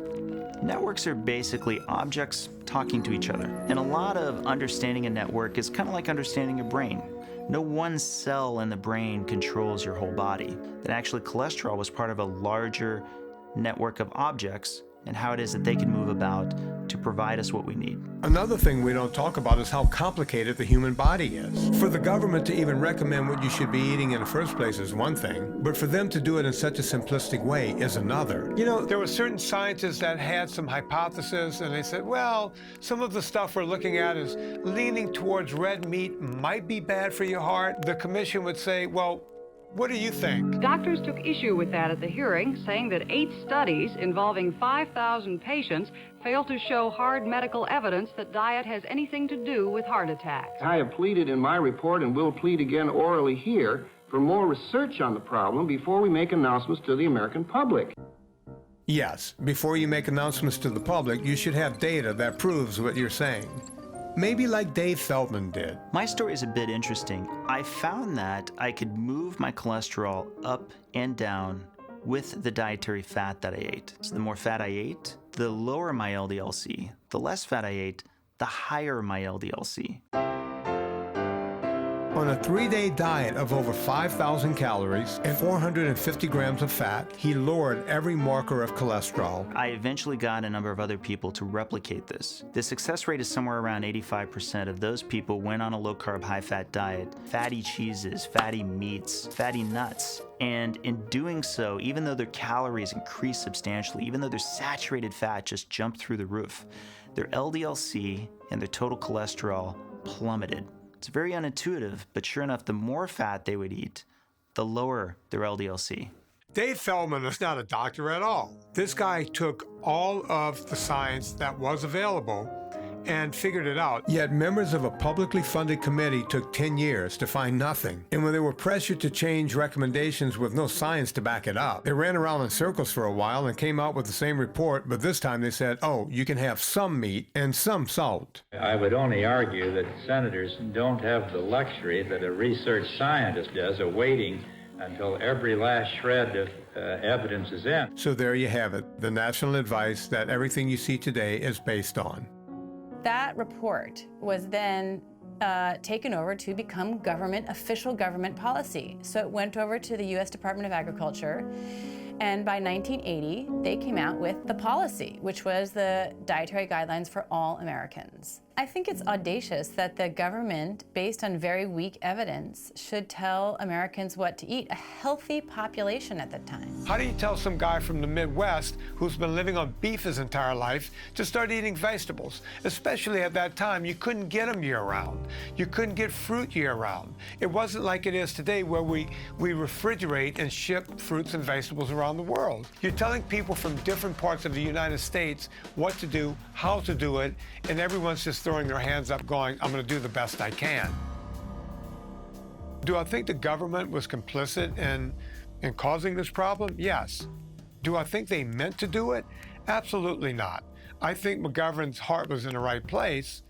Networks are basically objects talking to each other, and a lot of understanding a network is kind of like understanding a brain. No one cell in the brain controls your whole body. That actually cholesterol was part of a larger network of objects and how it is that they can move about to provide us what we need. Another thing we don't talk about is how complicated the human body is. For the government to even recommend what you should be eating in the first place is one thing, but for them to do it in such a simplistic way is another. You know, there were certain scientists that had some hypotheses, and they said, well, some of the stuff we're looking at is leaning towards red meat might be bad for your heart. The commission would say, well, what do you think? Doctors took issue with that at the hearing, saying that 8 studies involving 5,000 patients failed to show hard medical evidence that diet has anything to do with heart attacks. I have pleaded in my report and will plead again orally here for more research on the problem before we make announcements to the American public. Yes, before you make announcements to the public, you should have data that proves what you're saying. Maybe like Dave Feldman did. My story is a bit interesting. I found that I could move my cholesterol up and down with the dietary fat that I ate. So the more fat I ate, the lower my LDL-C. The less fat I ate, the higher my LDL-C. On a 3-day diet of over 5,000 calories and 450 grams of fat, he lowered every marker of cholesterol. I eventually got a number of other people to replicate this. The success rate is somewhere around 85% of those people went on a low-carb, high-fat diet, fatty cheeses, fatty meats, fatty nuts. And in doing so, even though their calories increased substantially, even though their saturated fat just jumped through the roof, their LDL-C and their total cholesterol plummeted. It's very unintuitive, but sure enough, the more fat they would eat, the lower their LDL-C. Dave Feldman is not a doctor at all. This guy took all of the science that was available and figured it out. Yet members of a publicly funded committee took 10 years to find nothing. And when they were pressured to change recommendations with no science to back it up, they ran around in circles for a while and came out with the same report, but this time they said, oh, you can have some meat and some salt. I would only argue that senators don't have the luxury that a research scientist does of waiting until every last shred of evidence is in. So there you have it, the national advice that everything you see today is based on. That report was then taken over to become official government policy. So it went over to the U.S. Department of Agriculture, and by 1980, they came out with the policy, which was the Dietary Guidelines for all Americans. I think it's audacious that the government, based on very weak evidence, should tell Americans what to eat, a healthy population at the time. How do you tell some guy from the Midwest who's been living on beef his entire life to start eating vegetables? Especially at that time, you couldn't get them year-round. You couldn't get fruit year-round. It wasn't like it is today where we refrigerate and ship fruits and vegetables around the world. You're telling people from different parts of the United States what to do, how to do it, and everyone's just throwing their hands up going, I'm going to do the best I can. Do I think the government was complicit in causing this problem? Yes. Do I think they meant to do it? Absolutely not. I think McGovern's heart was in the right place.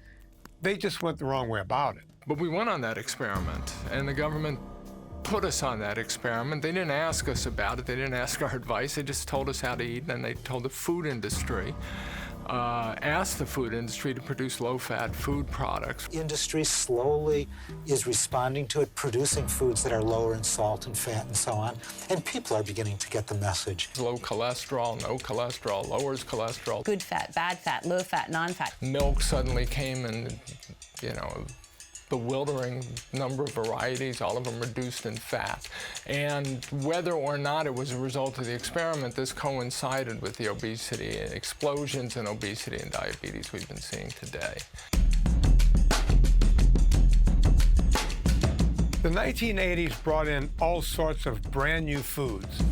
They just went the wrong way about it. But we went on that experiment, and the government put us on that experiment. They didn't ask us about it. They didn't ask our advice. They just told us how to eat, and they told the food industry, asked the food industry to produce low-fat food products. Industry slowly is responding to it, producing foods that are lower in salt and fat and so on, and people are beginning to get the message. Low cholesterol, no cholesterol, lowers cholesterol. Good fat, bad fat, low fat, non-fat. Milk suddenly came in, bewildering number of varieties, all of them reduced in fat. And whether or not it was a result of the experiment, this coincided with the obesity, explosions in obesity and diabetes we've been seeing today. The 1980s brought in all sorts of brand new foods.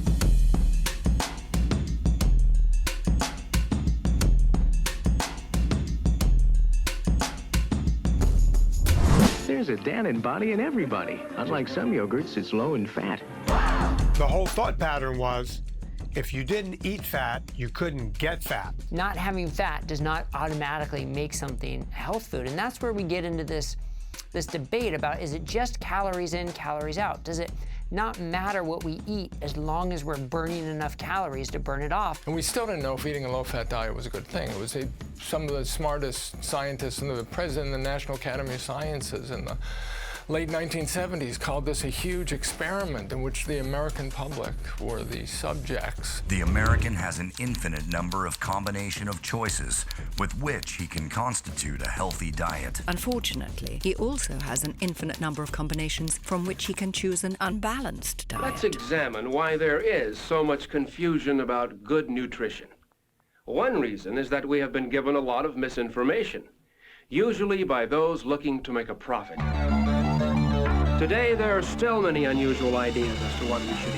There's a Dannon body in everybody. Unlike some yogurts, it's low in fat. The whole thought pattern was, if you didn't eat fat, you couldn't get fat. Not having fat does not automatically make something a health food. And that's where we get into this debate about, is it just calories in, calories out? Does it not matter what we eat as long as we're burning enough calories to burn it off? And we still didn't know if eating a low-fat diet was a good thing. It was some of the smartest scientists and the president of the National Academy of Sciences in the late 1970s called this a huge experiment in which the American public were the subjects. The American has an infinite number of combination of choices with which he can constitute a healthy diet. Unfortunately, he also has an infinite number of combinations from which he can choose an unbalanced diet. Let's examine why there is so much confusion about good nutrition. One reason is that we have been given a lot of misinformation, usually by those looking to make a profit. Today, there are still many unusual ideas as to what we should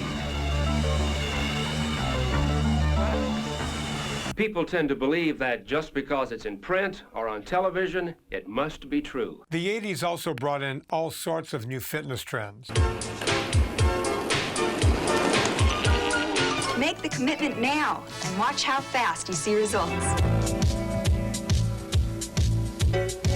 eat. People tend to believe that just because it's in print or on television, it must be true. The 80s also brought in all sorts of new fitness trends. Make the commitment now and watch how fast you see results.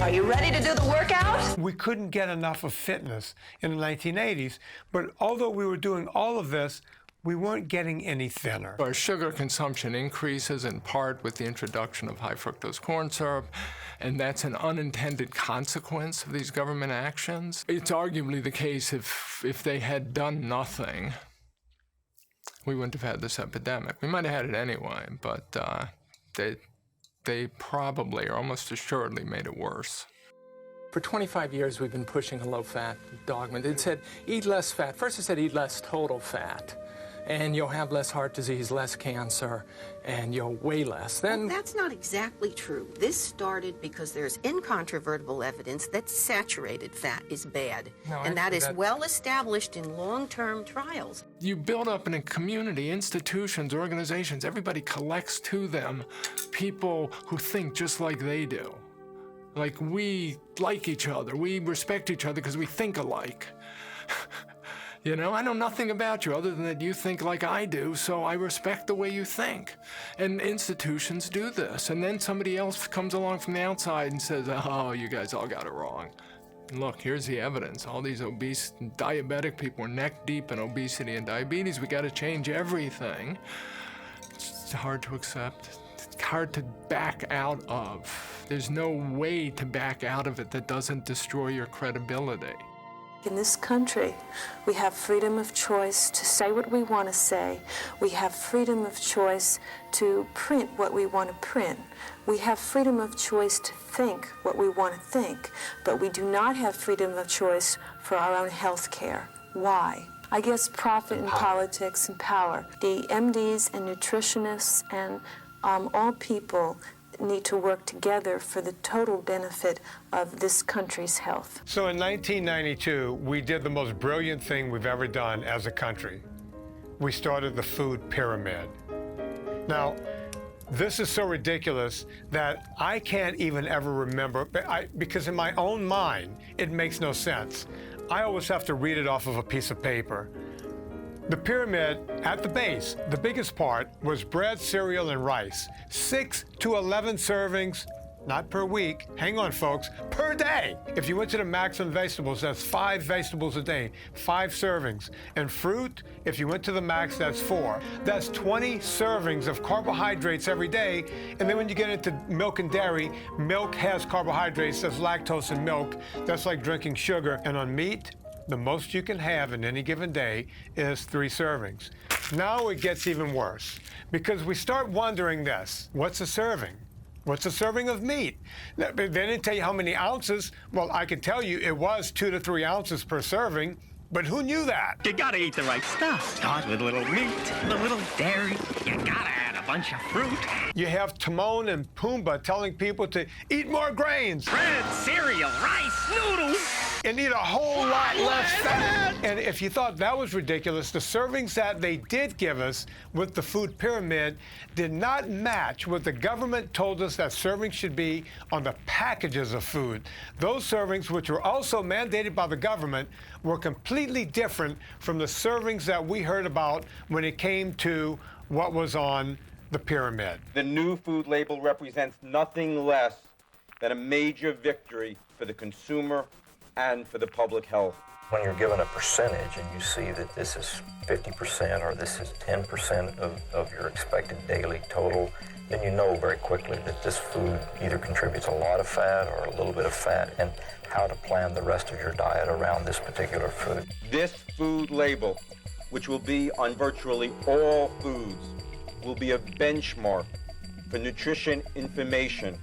Are you ready to do the workout? We couldn't get enough of fitness in the 1980s, but although we were doing all of this, we weren't getting any thinner. Our sugar consumption increases in part with the introduction of high fructose corn syrup, and that's an unintended consequence of these government actions. It's arguably the case if they had done nothing, we wouldn't have had this epidemic. We might have had it anyway, but they probably or almost assuredly made it worse. For 25 years, we've been pushing a low-fat dogma. It said, eat less fat. First it said, eat less total fat, and you'll have less heart disease, less cancer, and you'll weigh less. Then that's not exactly true. This started because there's incontrovertible evidence that saturated fat is bad, and that is well established in long-term trials. You build up in a community, institutions, organizations, everybody collects to them people who think just like they do. Like, we like each other, we respect each other because we think alike. You know, I know nothing about you other than that you think like I do, so I respect the way you think. And institutions do this. And then somebody else comes along from the outside and says, oh, you guys all got it wrong. And look, here's the evidence. All these obese, diabetic people are neck deep in obesity and diabetes. We got to change everything. It's hard to accept. It's hard to back out of. There's no way to back out of it that doesn't destroy your credibility. In this country, we have freedom of choice to say what we want to say. We have freedom of choice to print what we want to print. We have freedom of choice to think what we want to think, but we do not have freedom of choice for our own health care. Why? I guess profit and politics and power. The MDs and nutritionists and all people need to work together for the total benefit of this country's health. So in 1992, we did the most brilliant thing we've ever done as a country. We started the food pyramid. Now, this is so ridiculous that I can't even ever remember, because in my own mind, it makes no sense. I always have to read it off of a piece of paper. The pyramid, at the base, the biggest part was bread, cereal, and rice. 6 to 11 servings, not per week, hang on folks, per day. If you went to the maximum vegetables, that's 5 vegetables a day, 5 servings. And fruit, if you went to the max, that's 4. That's 20 servings of carbohydrates every day. And then when you get into milk and dairy, milk has carbohydrates, there's lactose in milk. That's like drinking sugar. And on meat, the most you can have in any given day is 3 servings. Now it gets even worse because we start wondering this, what's a serving? What's a serving of meat? They didn't tell you how many ounces. Well, I can tell you it was 2 to 3 ounces per serving, but who knew that? You gotta eat the right stuff. Start with a little meat, a little dairy. You gotta add a bunch of fruit. You have Timon and Pumbaa telling people to eat more grains. Bread, cereal, rice, noodles. And eat a whole lot less fat. And if you thought that was ridiculous, the servings that they did give us with the food pyramid did not match what the government told us that servings should be on the packages of food. Those servings, which were also mandated by the government, were completely different from the servings that we heard about when it came to what was on the pyramid. The new food label represents nothing less than a major victory for the consumer and for the public health. When you're given a percentage and you see that this is 50% or this is 10% of your expected daily total, then you know very quickly that this food either contributes a lot of fat or a little bit of fat, and how to plan the rest of your diet around this particular food. This food label, which will be on virtually all foods, will be a benchmark for nutrition information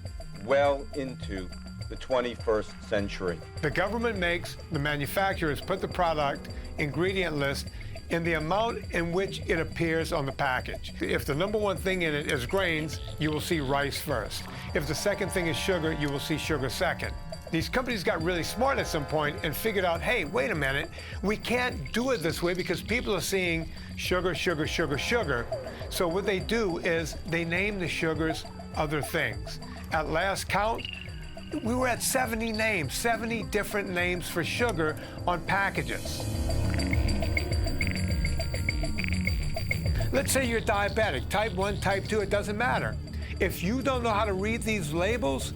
well into the 21st century. The government makes the manufacturers put the product ingredient list in the amount in which it appears on the package. If the number one thing in it is grains, you will see rice first. If the second thing is sugar, you will see sugar second. These companies got really smart at some point and figured out, hey, wait a minute, we can't do it this way because people are seeing sugar, sugar, sugar, sugar. So what they do is they name the sugars other things. At last count, we were at 70 names, 70 different names for sugar on packages. Let's say you're diabetic, type 1, type 2, it doesn't matter. If you don't know how to read these labels,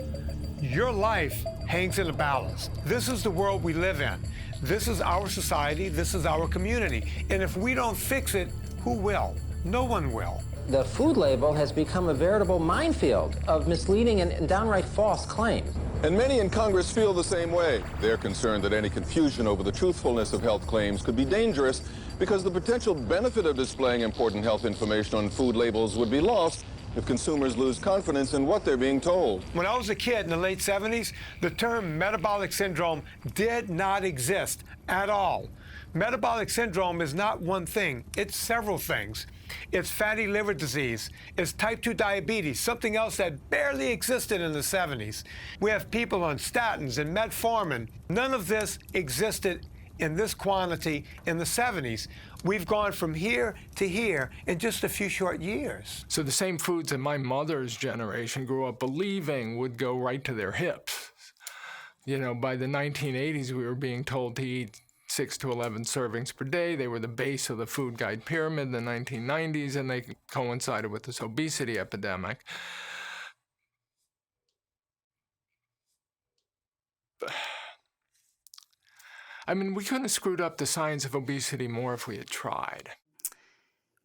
your life hangs in a balance. This is the world we live in. This is our society, this is our community. And if we don't fix it, who will? No one will. The food label has become a veritable minefield of misleading and downright false claims. And many in Congress feel the same way. They're concerned that any confusion over the truthfulness of health claims could be dangerous because the potential benefit of displaying important health information on food labels would be lost if consumers lose confidence in what they're being told. When I was a kid in the late 70s, the term metabolic syndrome did not exist at all. Metabolic syndrome is not one thing, it's several things. It's fatty liver disease, it's type 2 diabetes, something else that barely existed in the 70s. We have people on statins and metformin. None of this existed in this quantity in the 70s. We've gone from here to here in just a few short years. So the same foods that my mother's generation grew up believing would go right to their hips. You know, by the 1980s, we were being told to eat 6 to 11 servings per day. They were the base of the food guide pyramid in the 1990s, and they coincided with this obesity epidemic. I mean, we couldn't have screwed up the science of obesity more if we had tried.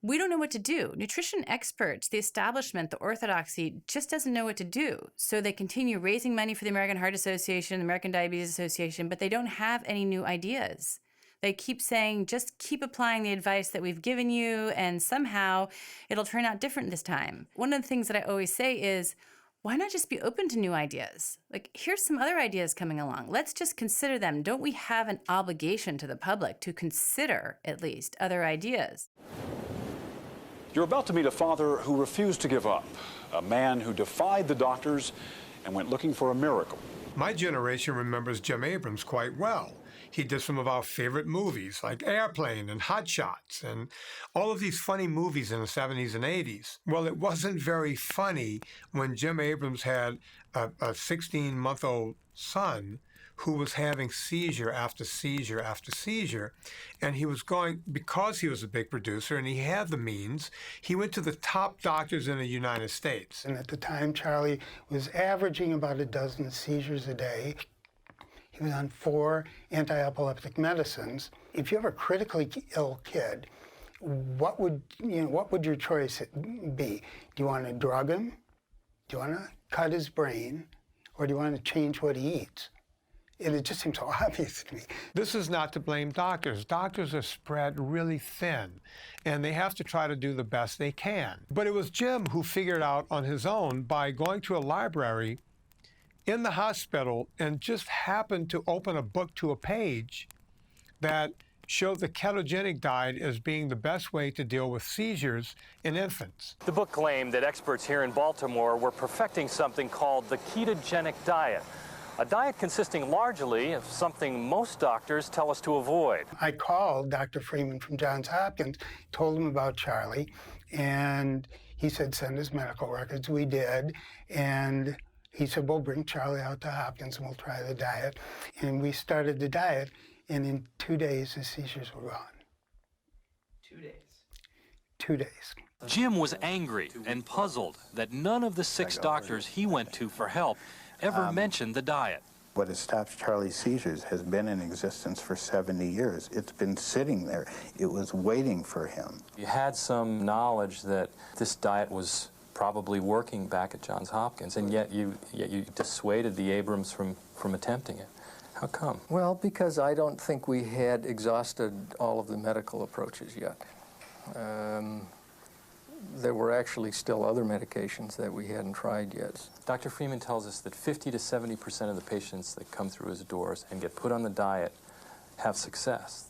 We don't know what to do. Nutrition experts, the establishment, the orthodoxy just doesn't know what to do. So they continue raising money for the American Heart Association, the American Diabetes Association, but they don't have any new ideas. They keep saying, just keep applying the advice that we've given you, and somehow it'll turn out different this time. One of the things that I always say is, why not just be open to new ideas? Like, here's some other ideas coming along. Let's just consider them. Don't we have an obligation to the public to consider, at least, other ideas? You're about to meet a father who refused to give up, a man who defied the doctors and went looking for a miracle. My generation remembers Jim Abrams quite well. He did some of our favorite movies like Airplane and Hot Shots and all of these funny movies in the 70s and 80s. Well, it wasn't very funny when Jim Abrams had a 16-month-old son who was having seizure after seizure after seizure. And he was going, because he was a big producer and he had the means, he went to the top doctors in the United States. And at the time, Charlie was averaging about a dozen seizures a day. He was on 4 anti-epileptic medicines. If you have a critically ill kid, what would your choice be? Do you want to drug him? Do you want to cut his brain? Or do you want to change what he eats? And it just seems so obvious to me. This is not to blame doctors. Doctors are spread really thin, and they have to try to do the best they can. But it was Jim who figured out on his own by going to a library in the hospital and just happened to open a book to a page that showed the ketogenic diet as being the best way to deal with seizures in infants. The book claimed that experts here in Baltimore were perfecting something called the ketogenic diet, a diet consisting largely of something most doctors tell us to avoid. I called Dr. Freeman from Johns Hopkins, told him about Charlie, and he said, send his medical records. We did, and he said, well, bring Charlie out to Hopkins and we'll try the diet. And we started the diet, and in 2 days, his seizures were gone. 2 days? 2 days. Jim was angry and puzzled that none of the 6 doctors he went to for help ever mentioned the diet. What has stopped Charlie's seizures has been in existence for 70 years. It's been sitting there. It was waiting for him. You had some knowledge that this diet was probably working back at Johns Hopkins, and yet you dissuaded the Abrams from attempting it. How come? Well, because I don't think we had exhausted all of the medical approaches yet. There were actually still other medications that we hadn't tried yet. Dr. Freeman tells us that 50 to 70% of the patients that come through his doors and get put on the diet have success.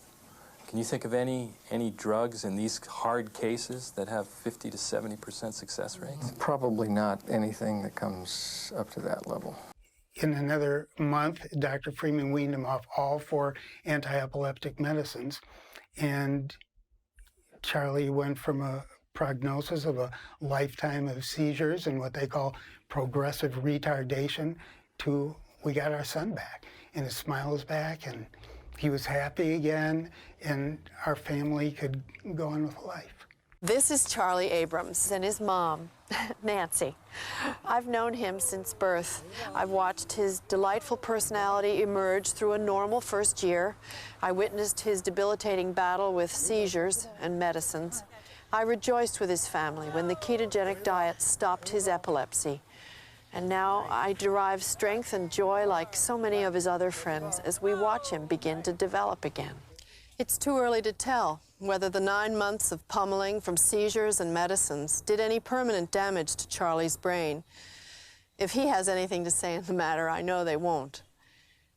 Can you think of any drugs in these hard cases that have 50 to 70% success rates? Probably not anything that comes up to that level. In another month, Dr. Freeman weaned him off all 4 anti-epileptic medicines, and Charlie went from a prognosis of a lifetime of seizures and what they call progressive retardation to we got our son back, and his smile was back, and he was happy again, and our family could go on with life. This is Charlie Abrams and his mom, Nancy. I've known him since birth. I've watched his delightful personality emerge through a normal first year. I witnessed his debilitating battle with seizures and medicines. I rejoiced with his family when the ketogenic diet stopped his epilepsy. And now I derive strength and joy like so many of his other friends as we watch him begin to develop again. It's too early to tell whether the 9 months of pummeling from seizures and medicines did any permanent damage to Charlie's brain. If he has anything to say in the matter, I know they won't.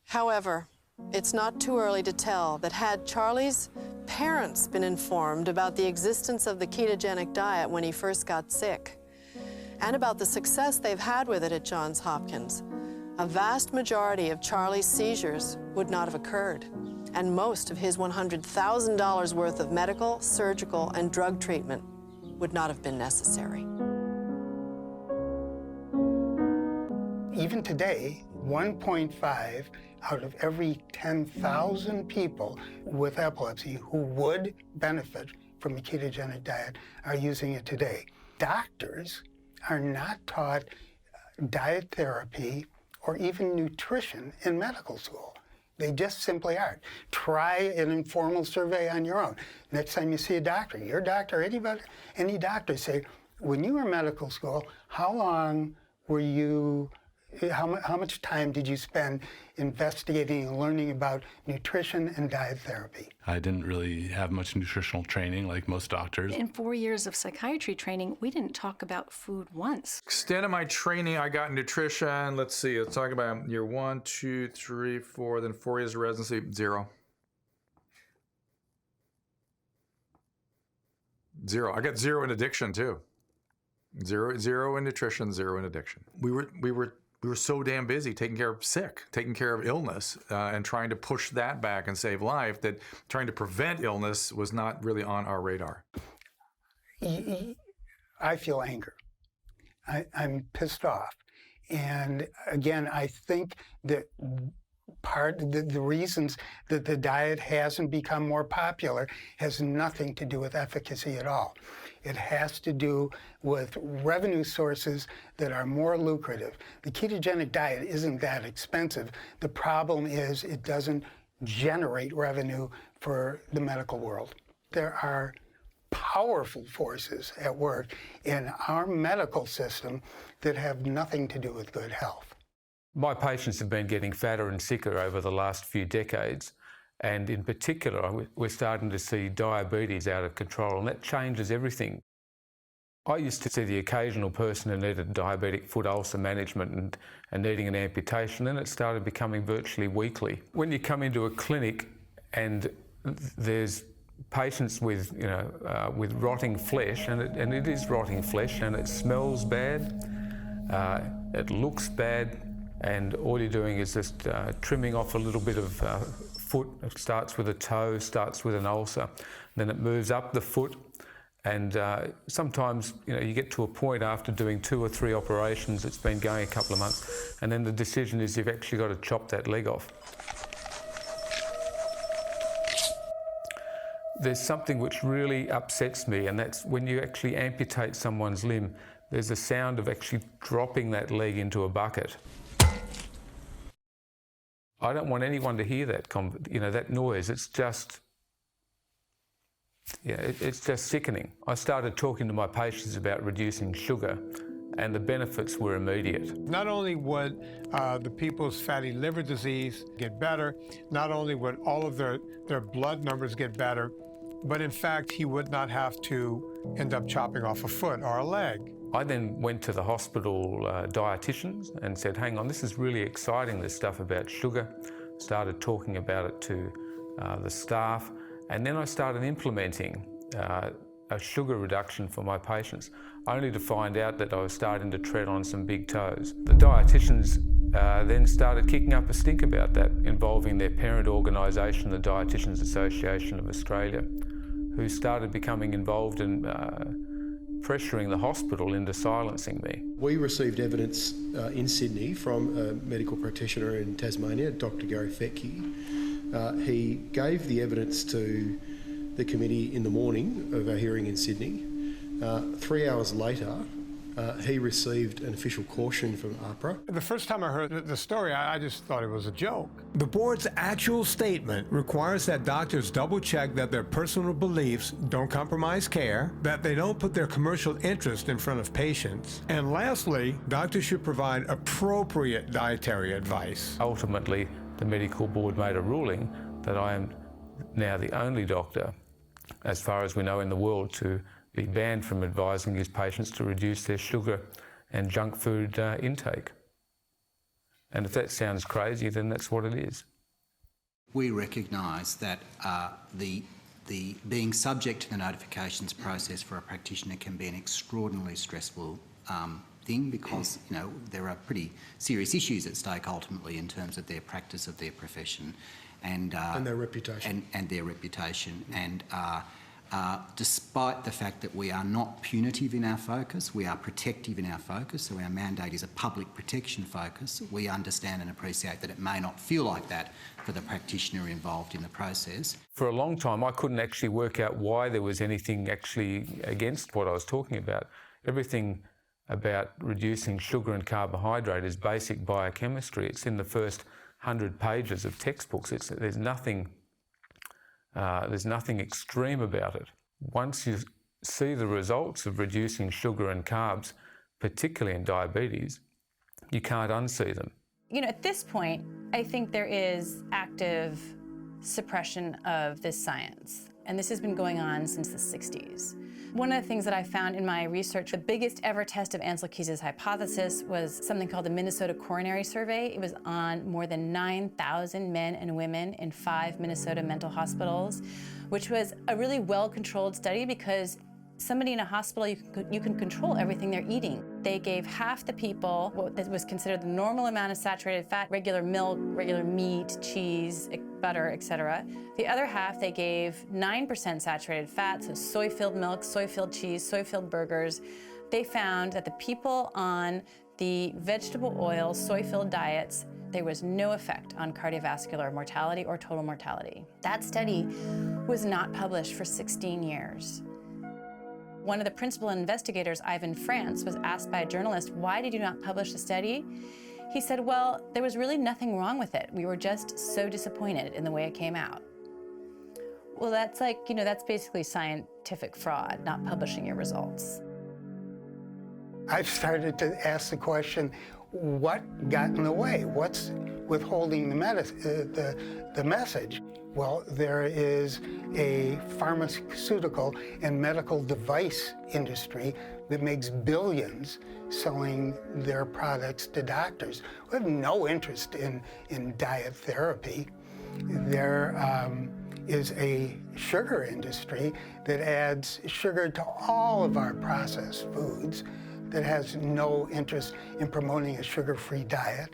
However, it's not too early to tell that had Charlie's parents been informed about the existence of the ketogenic diet when he first got sick, and about the success they've had with it at Johns Hopkins, a vast majority of Charlie's seizures would not have occurred, and most of his $100,000 worth of medical, surgical, and drug treatment would not have been necessary. Even today, 1.5 out of every 10,000 people with epilepsy who would benefit from a ketogenic diet are using it today. Doctors are not taught diet therapy or even nutrition in medical school. They just simply aren't. Try an informal survey on your own. Next time you see a doctor, your doctor, anybody, any doctor, say, when you were in medical school, how long were you, how much time did you spend investigating and learning about nutrition and diet therapy? I didn't really have much nutritional training like most doctors. In 4 years of psychiatry training, we didn't talk about food once. Extent of my training, I got nutrition. Let's see, let's talk about year 1, 2, 3, 4, then 4 years of residency, 0. 0. I got 0 in addiction too. 0 in nutrition, 0 in addiction. We were so damn busy taking care of illness, and trying to push that back and save life that trying to prevent illness was not really on our radar. I feel anger. I'm pissed off. And again, I think that the reasons that the diet hasn't become more popular has nothing to do with efficacy at all. It has to do with revenue sources that are more lucrative. The ketogenic diet isn't that expensive. The problem is it doesn't generate revenue for the medical world. There are powerful forces at work in our medical system that have nothing to do with good health. My patients have been getting fatter and sicker over the last few decades, and in particular, we're starting to see diabetes out of control, and that changes everything. I used to see the occasional person who needed diabetic foot ulcer management and needing an amputation, and it started becoming virtually weekly. When you come into a clinic and there's patients with, with rotting flesh, and it is rotting flesh, and it smells bad, it looks bad, and all you're doing is just trimming off a little bit of foot. It starts with a toe, starts with an ulcer, then it moves up the foot, and sometimes you get to a point after doing 2 or 3 operations, it's been going a couple of months, and then the decision is you've actually got to chop that leg off. There's something which really upsets me, and that's when you actually amputate someone's limb, there's a sound of actually dropping that leg into a bucket. I don't want anyone to hear that, that noise. It's just, it's just sickening. I started talking to my patients about reducing sugar, and the benefits were immediate. Not only would the people's fatty liver disease get better, not only would all of their blood numbers get better, but in fact, he would not have to end up chopping off a foot or a leg. I then went to the hospital dietitians and said, hang on, this is really exciting, this stuff about sugar. Started talking about it to the staff, and then I started implementing a sugar reduction for my patients, only to find out that I was starting to tread on some big toes. The dietitians then started kicking up a stink about that, involving their parent organisation, the Dietitians Association of Australia, who started becoming involved in pressuring the hospital into silencing me. We received evidence in Sydney from a medical practitioner in Tasmania, Dr. Gary Fettke. He gave the evidence to the committee in the morning of our hearing in Sydney. 3 hours later, he received an official caution from Oprah. The first time I heard the story, I just thought it was a joke. The board's actual statement requires that doctors double-check that their personal beliefs don't compromise care, that they don't put their commercial interest in front of patients, and lastly, doctors should provide appropriate dietary advice. Ultimately, the medical board made a ruling that I am now the only doctor, as far as we know in the world, to be banned from advising his patients to reduce their sugar and junk food intake. And if that sounds crazy, then that's what it is. We recognise that the being subject to the notifications process for a practitioner can be an extraordinarily stressful thing, because there are pretty serious issues at stake ultimately in terms of their practice of their profession and their reputation. And their reputation. And despite the fact that we are not punitive in our focus, we are protective in our focus, so our mandate is a public protection focus, we understand and appreciate that it may not feel like that for the practitioner involved in the process. For a long time, I couldn't actually work out why there was anything actually against what I was talking about. Everything about reducing sugar and carbohydrate is basic biochemistry. It's in the first 100 pages of textbooks. There's nothing extreme about it. Once you see the results of reducing sugar and carbs, particularly in diabetes, you can't unsee them. At this point, I think there is active suppression of this science, and this has been going on since the 60s. One of the things that I found in my research, the biggest ever test of Ansel Keys' hypothesis was something called the Minnesota Coronary Survey. It was on more than 9,000 men and women in 5 Minnesota mental hospitals, which was a really well-controlled study because somebody in a hospital, you can control everything they're eating. They gave half the people what was considered the normal amount of saturated fat, regular milk, regular meat, cheese, butter, etc. The other half, they gave 9% saturated fat, so soy-filled milk, soy-filled cheese, soy-filled burgers. They found that the people on the vegetable oil, soy-filled diets there was no effect on cardiovascular mortality or total mortality. That study was not published for 16 years. One of the principal investigators, Ivan France, was asked by a journalist, "Why did you not publish the study?" He said, "Well, there was really nothing wrong with it. We were just so disappointed in the way it came out." Well, that's like, that's basically scientific fraud, not publishing your results. I've started to ask the question, what got in the way? What's withholding the message? Well, there is a pharmaceutical and medical device industry that makes billions selling their products to doctors who have no interest in diet therapy. There is a sugar industry that adds sugar to all of our processed foods that has no interest in promoting a sugar-free diet.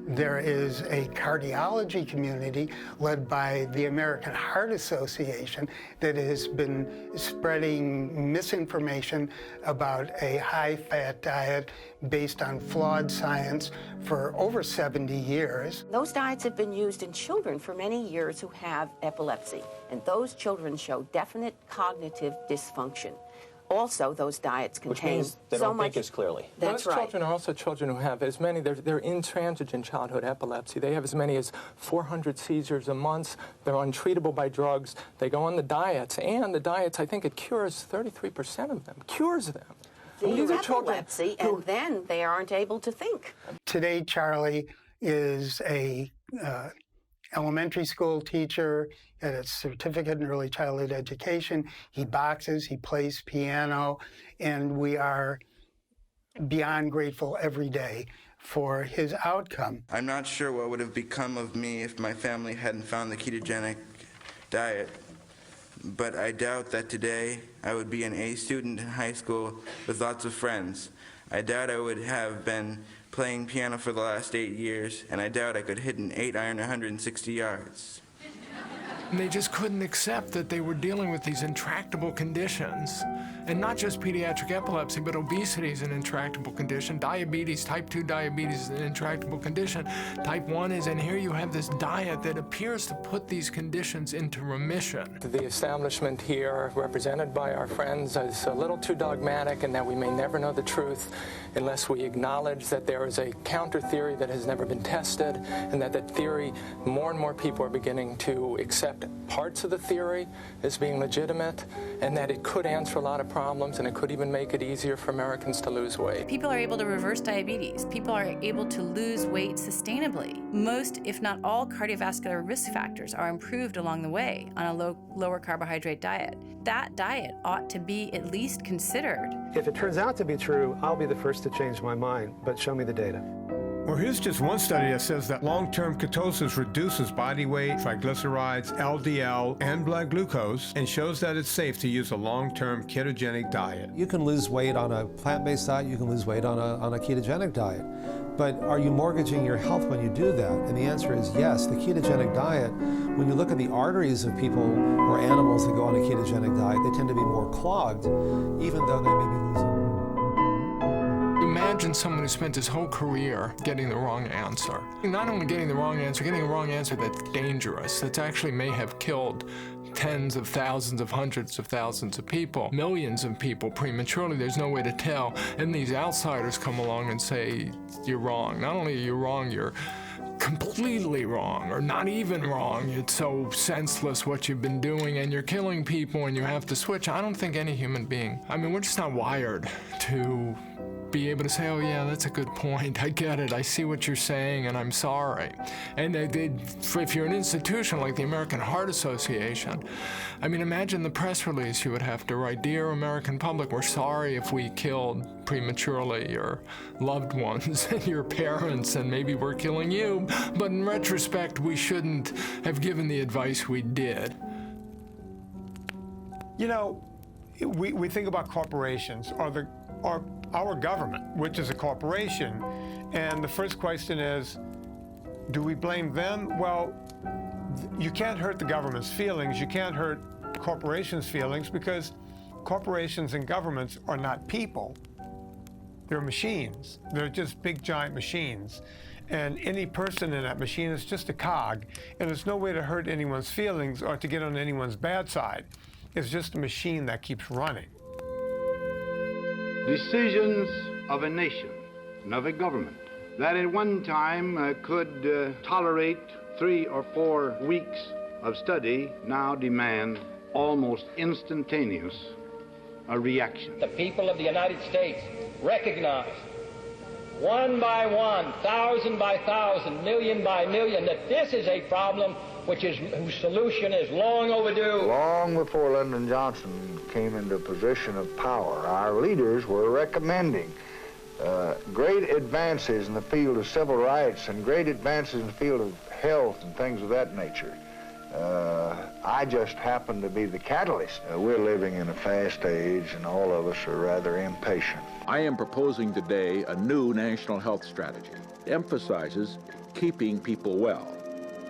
There is a cardiology community led by the American Heart Association that has been spreading misinformation about a high-fat diet based on flawed science for over 70 years. Those diets have been used in children for many years who have epilepsy, and those children show definite cognitive dysfunction. Also, those diets contain Which means they so don't much. think as clearly. That's Those right. children are also children who have as many, they're intransigent childhood epilepsy. They have as many as 400 seizures a month. They're untreatable by drugs. They go on the diets, and the diets, I think it cures 33% of them, cures them. They These have are children epilepsy, who- and then they aren't able to think. Today, Charlie is a elementary school teacher at a certificate in early childhood education. He boxes, he plays piano, and we are beyond grateful every day for his outcome. I'm not sure what would have become of me if my family hadn't found the ketogenic diet, but I doubt that today I would be an A student in high school with lots of friends. I doubt I would have been playing piano for the last 8 years, and I doubt I could hit an 8-iron 160 yards. And they just couldn't accept that they were dealing with these intractable conditions. And not just pediatric epilepsy, but obesity is an intractable condition. Diabetes, type 2 diabetes is an intractable condition. Type 1 is, and here you have this diet that appears to put these conditions into remission. The establishment here, represented by our friends, is a little too dogmatic and that we may never know the truth unless we acknowledge that there is a counter theory that has never been tested, and that theory, more and more people are beginning to accept parts of the theory as being legitimate, and that it could answer a lot of problems, and it could even make it easier for Americans to lose weight. People are able to reverse diabetes. People are able to lose weight sustainably. Most, if not all, cardiovascular risk factors are improved along the way on a lower carbohydrate diet. That diet ought to be at least considered. If it turns out to be true, I'll be the first to change my mind, but show me the data. Well, here's just one study that says that long-term ketosis reduces body weight, triglycerides, LDL, and blood glucose, and shows that it's safe to use a long-term ketogenic diet. You can lose weight on a plant-based diet, you can lose weight on a ketogenic diet. But are you mortgaging your health when you do that? And the answer is yes. The ketogenic diet, when you look at the arteries of people or animals that go on a ketogenic diet, they tend to be more clogged, even though they may be losing. Imagine someone who spent his whole career getting the wrong answer. Not only getting the wrong answer, getting a wrong answer that's dangerous, that actually may have killed tens of thousands of hundreds of thousands of people, millions of people prematurely. There's no way to tell. And these outsiders come along and say, you're wrong. Not only are you wrong, you're completely wrong, or not even wrong. It's so senseless what you've been doing, and you're killing people, and you have to switch. I don't think any human being, we're just not wired to be able to say, oh yeah, that's a good point. I get it. I see what you're saying, and I'm sorry. And if you're an institution like the American Heart Association, imagine the press release you would have to write. Dear American public, we're sorry if we killed prematurely your loved ones and your parents, and maybe we're killing you, but in retrospect, we shouldn't have given the advice we did. You know, we think about corporations or our government, which is a corporation, and the first question is, do we blame them? Well, you can't hurt the government's feelings. You can't hurt corporations' feelings, because corporations and governments are not people. They're machines. They're just big, giant machines. And any person in that machine is just a cog, and there's no way to hurt anyone's feelings or to get on anyone's bad side. It's just a machine that keeps running. Decisions of a nation and of a government that at one time could tolerate 3 or 4 weeks of study now demand almost instantaneous a reaction. The people of the United States recognize, one by one, thousand by thousand, million by million, that this is a problem whose solution is long overdue. Long before Lyndon Johnson came into a position of power, our leaders were recommending great advances in the field of civil rights and great advances in the field of health and things of that nature. I just happen to be the catalyst. We're living in a fast age, and all of us are rather impatient. I am proposing today a new national health strategy. It emphasizes keeping people well,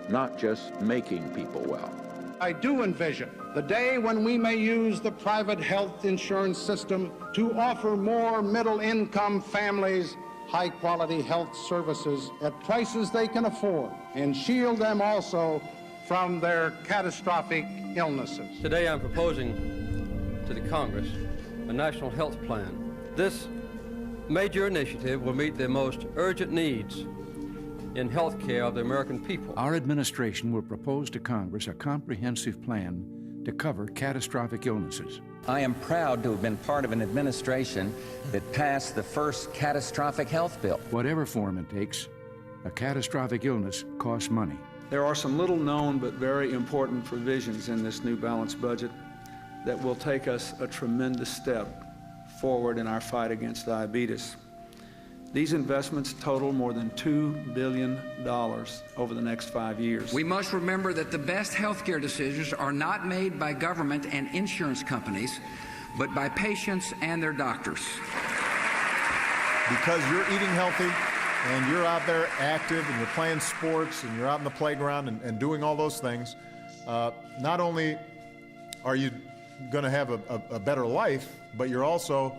not just making people well. I do envision the day when we may use the private health insurance system to offer more middle-income families high-quality health services at prices they can afford and shield them also from their catastrophic illnesses. Today I'm proposing to the Congress a national health plan. This major initiative will meet the most urgent needs in health care of the American people. Our administration will propose to Congress a comprehensive plan to cover catastrophic illnesses. I am proud to have been part of an administration that passed the first catastrophic health bill. Whatever form it takes, a catastrophic illness costs money. There are some little known but very important provisions in this new balanced budget that will take us a tremendous step forward in our fight against diabetes. These investments total more than $2 billion over the next 5 years. We must remember that the best healthcare decisions are not made by government and insurance companies, but by patients and their doctors. Because you're eating healthy and you're out there active and you're playing sports and you're out in the playground and doing all those things, not only are you going to have a better life, but you're also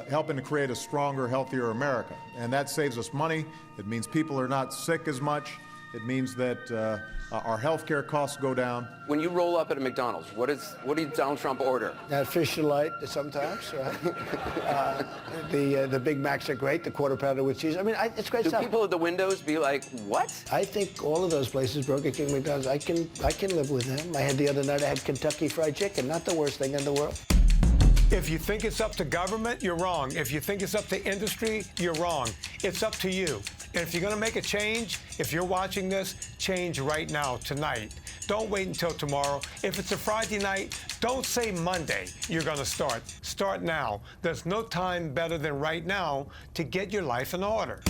helping to create a stronger, healthier America. And that saves us money. It means people are not sick as much. It means that our health care costs go down. When you roll up at a McDonald's, what does Donald Trump order? Fish Light sometimes, right? The Big Macs are great, the Quarter Pounder with cheese. I mean, it's great stuff. Do people at the windows be like, what? I think all of those places, Burger King, McDonald's, I can live with them. I had the other night, I had Kentucky Fried Chicken, not the worst thing in the world. If you think it's up to government, you're wrong. If you think it's up to industry, you're wrong. It's up to you. And if you're going to make a change, if you're watching this, change right now, tonight. Don't wait until tomorrow. If it's a Friday night, don't say Monday you're going to start. Start now. There's no time better than right now to get your life in order.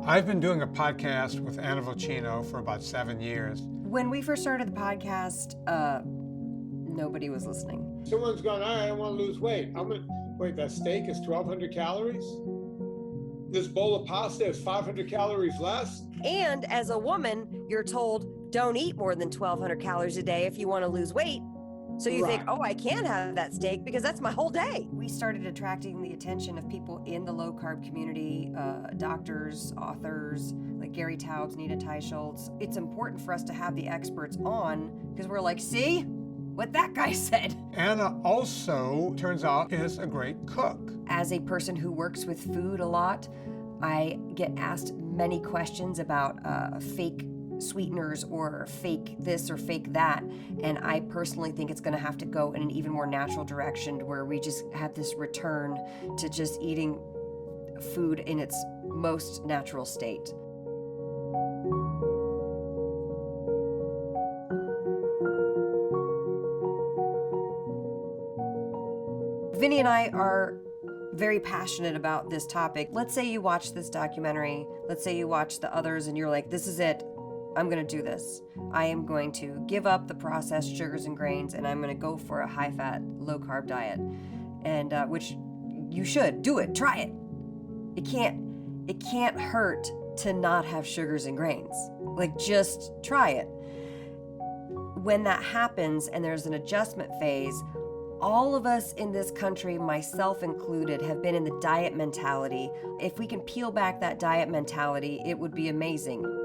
I've been doing a podcast with Anna Vocino for about 7 years. When we first started the podcast, nobody was listening. Someone's going, all right, I want to lose weight. Wait, that steak is 1,200 calories? This bowl of pasta is 500 calories less? And as a woman, you're told, don't eat more than 1,200 calories a day if you want to lose weight. So you think, oh, I can have that steak because that's my whole day. We started attracting the attention of people in the low-carb community, doctors, authors, like Gary Taubes, Nita Teicholz. It's important for us to have the experts on because we're like, see what that guy said. Anna also, turns out, is a great cook. As a person who works with food a lot, I get asked many questions about fake sweeteners or fake this or fake that, and I personally think it's going to have to go in an even more natural direction where we just have this return to just eating food in its most natural state. Vinny and I are very passionate about this topic. Let's say you watch this documentary, let's say you watch the others and you're like, this is it. I'm going to do this. I am going to give up the processed sugars and grains and I'm going to go for a high-fat, low-carb diet. And which you should do it. Try it. It can't hurt to not have sugars and grains. Like, just try it. When that happens and there's an adjustment phase, all of us in this country, myself included, have been in the diet mentality. If we can peel back that diet mentality, it would be amazing.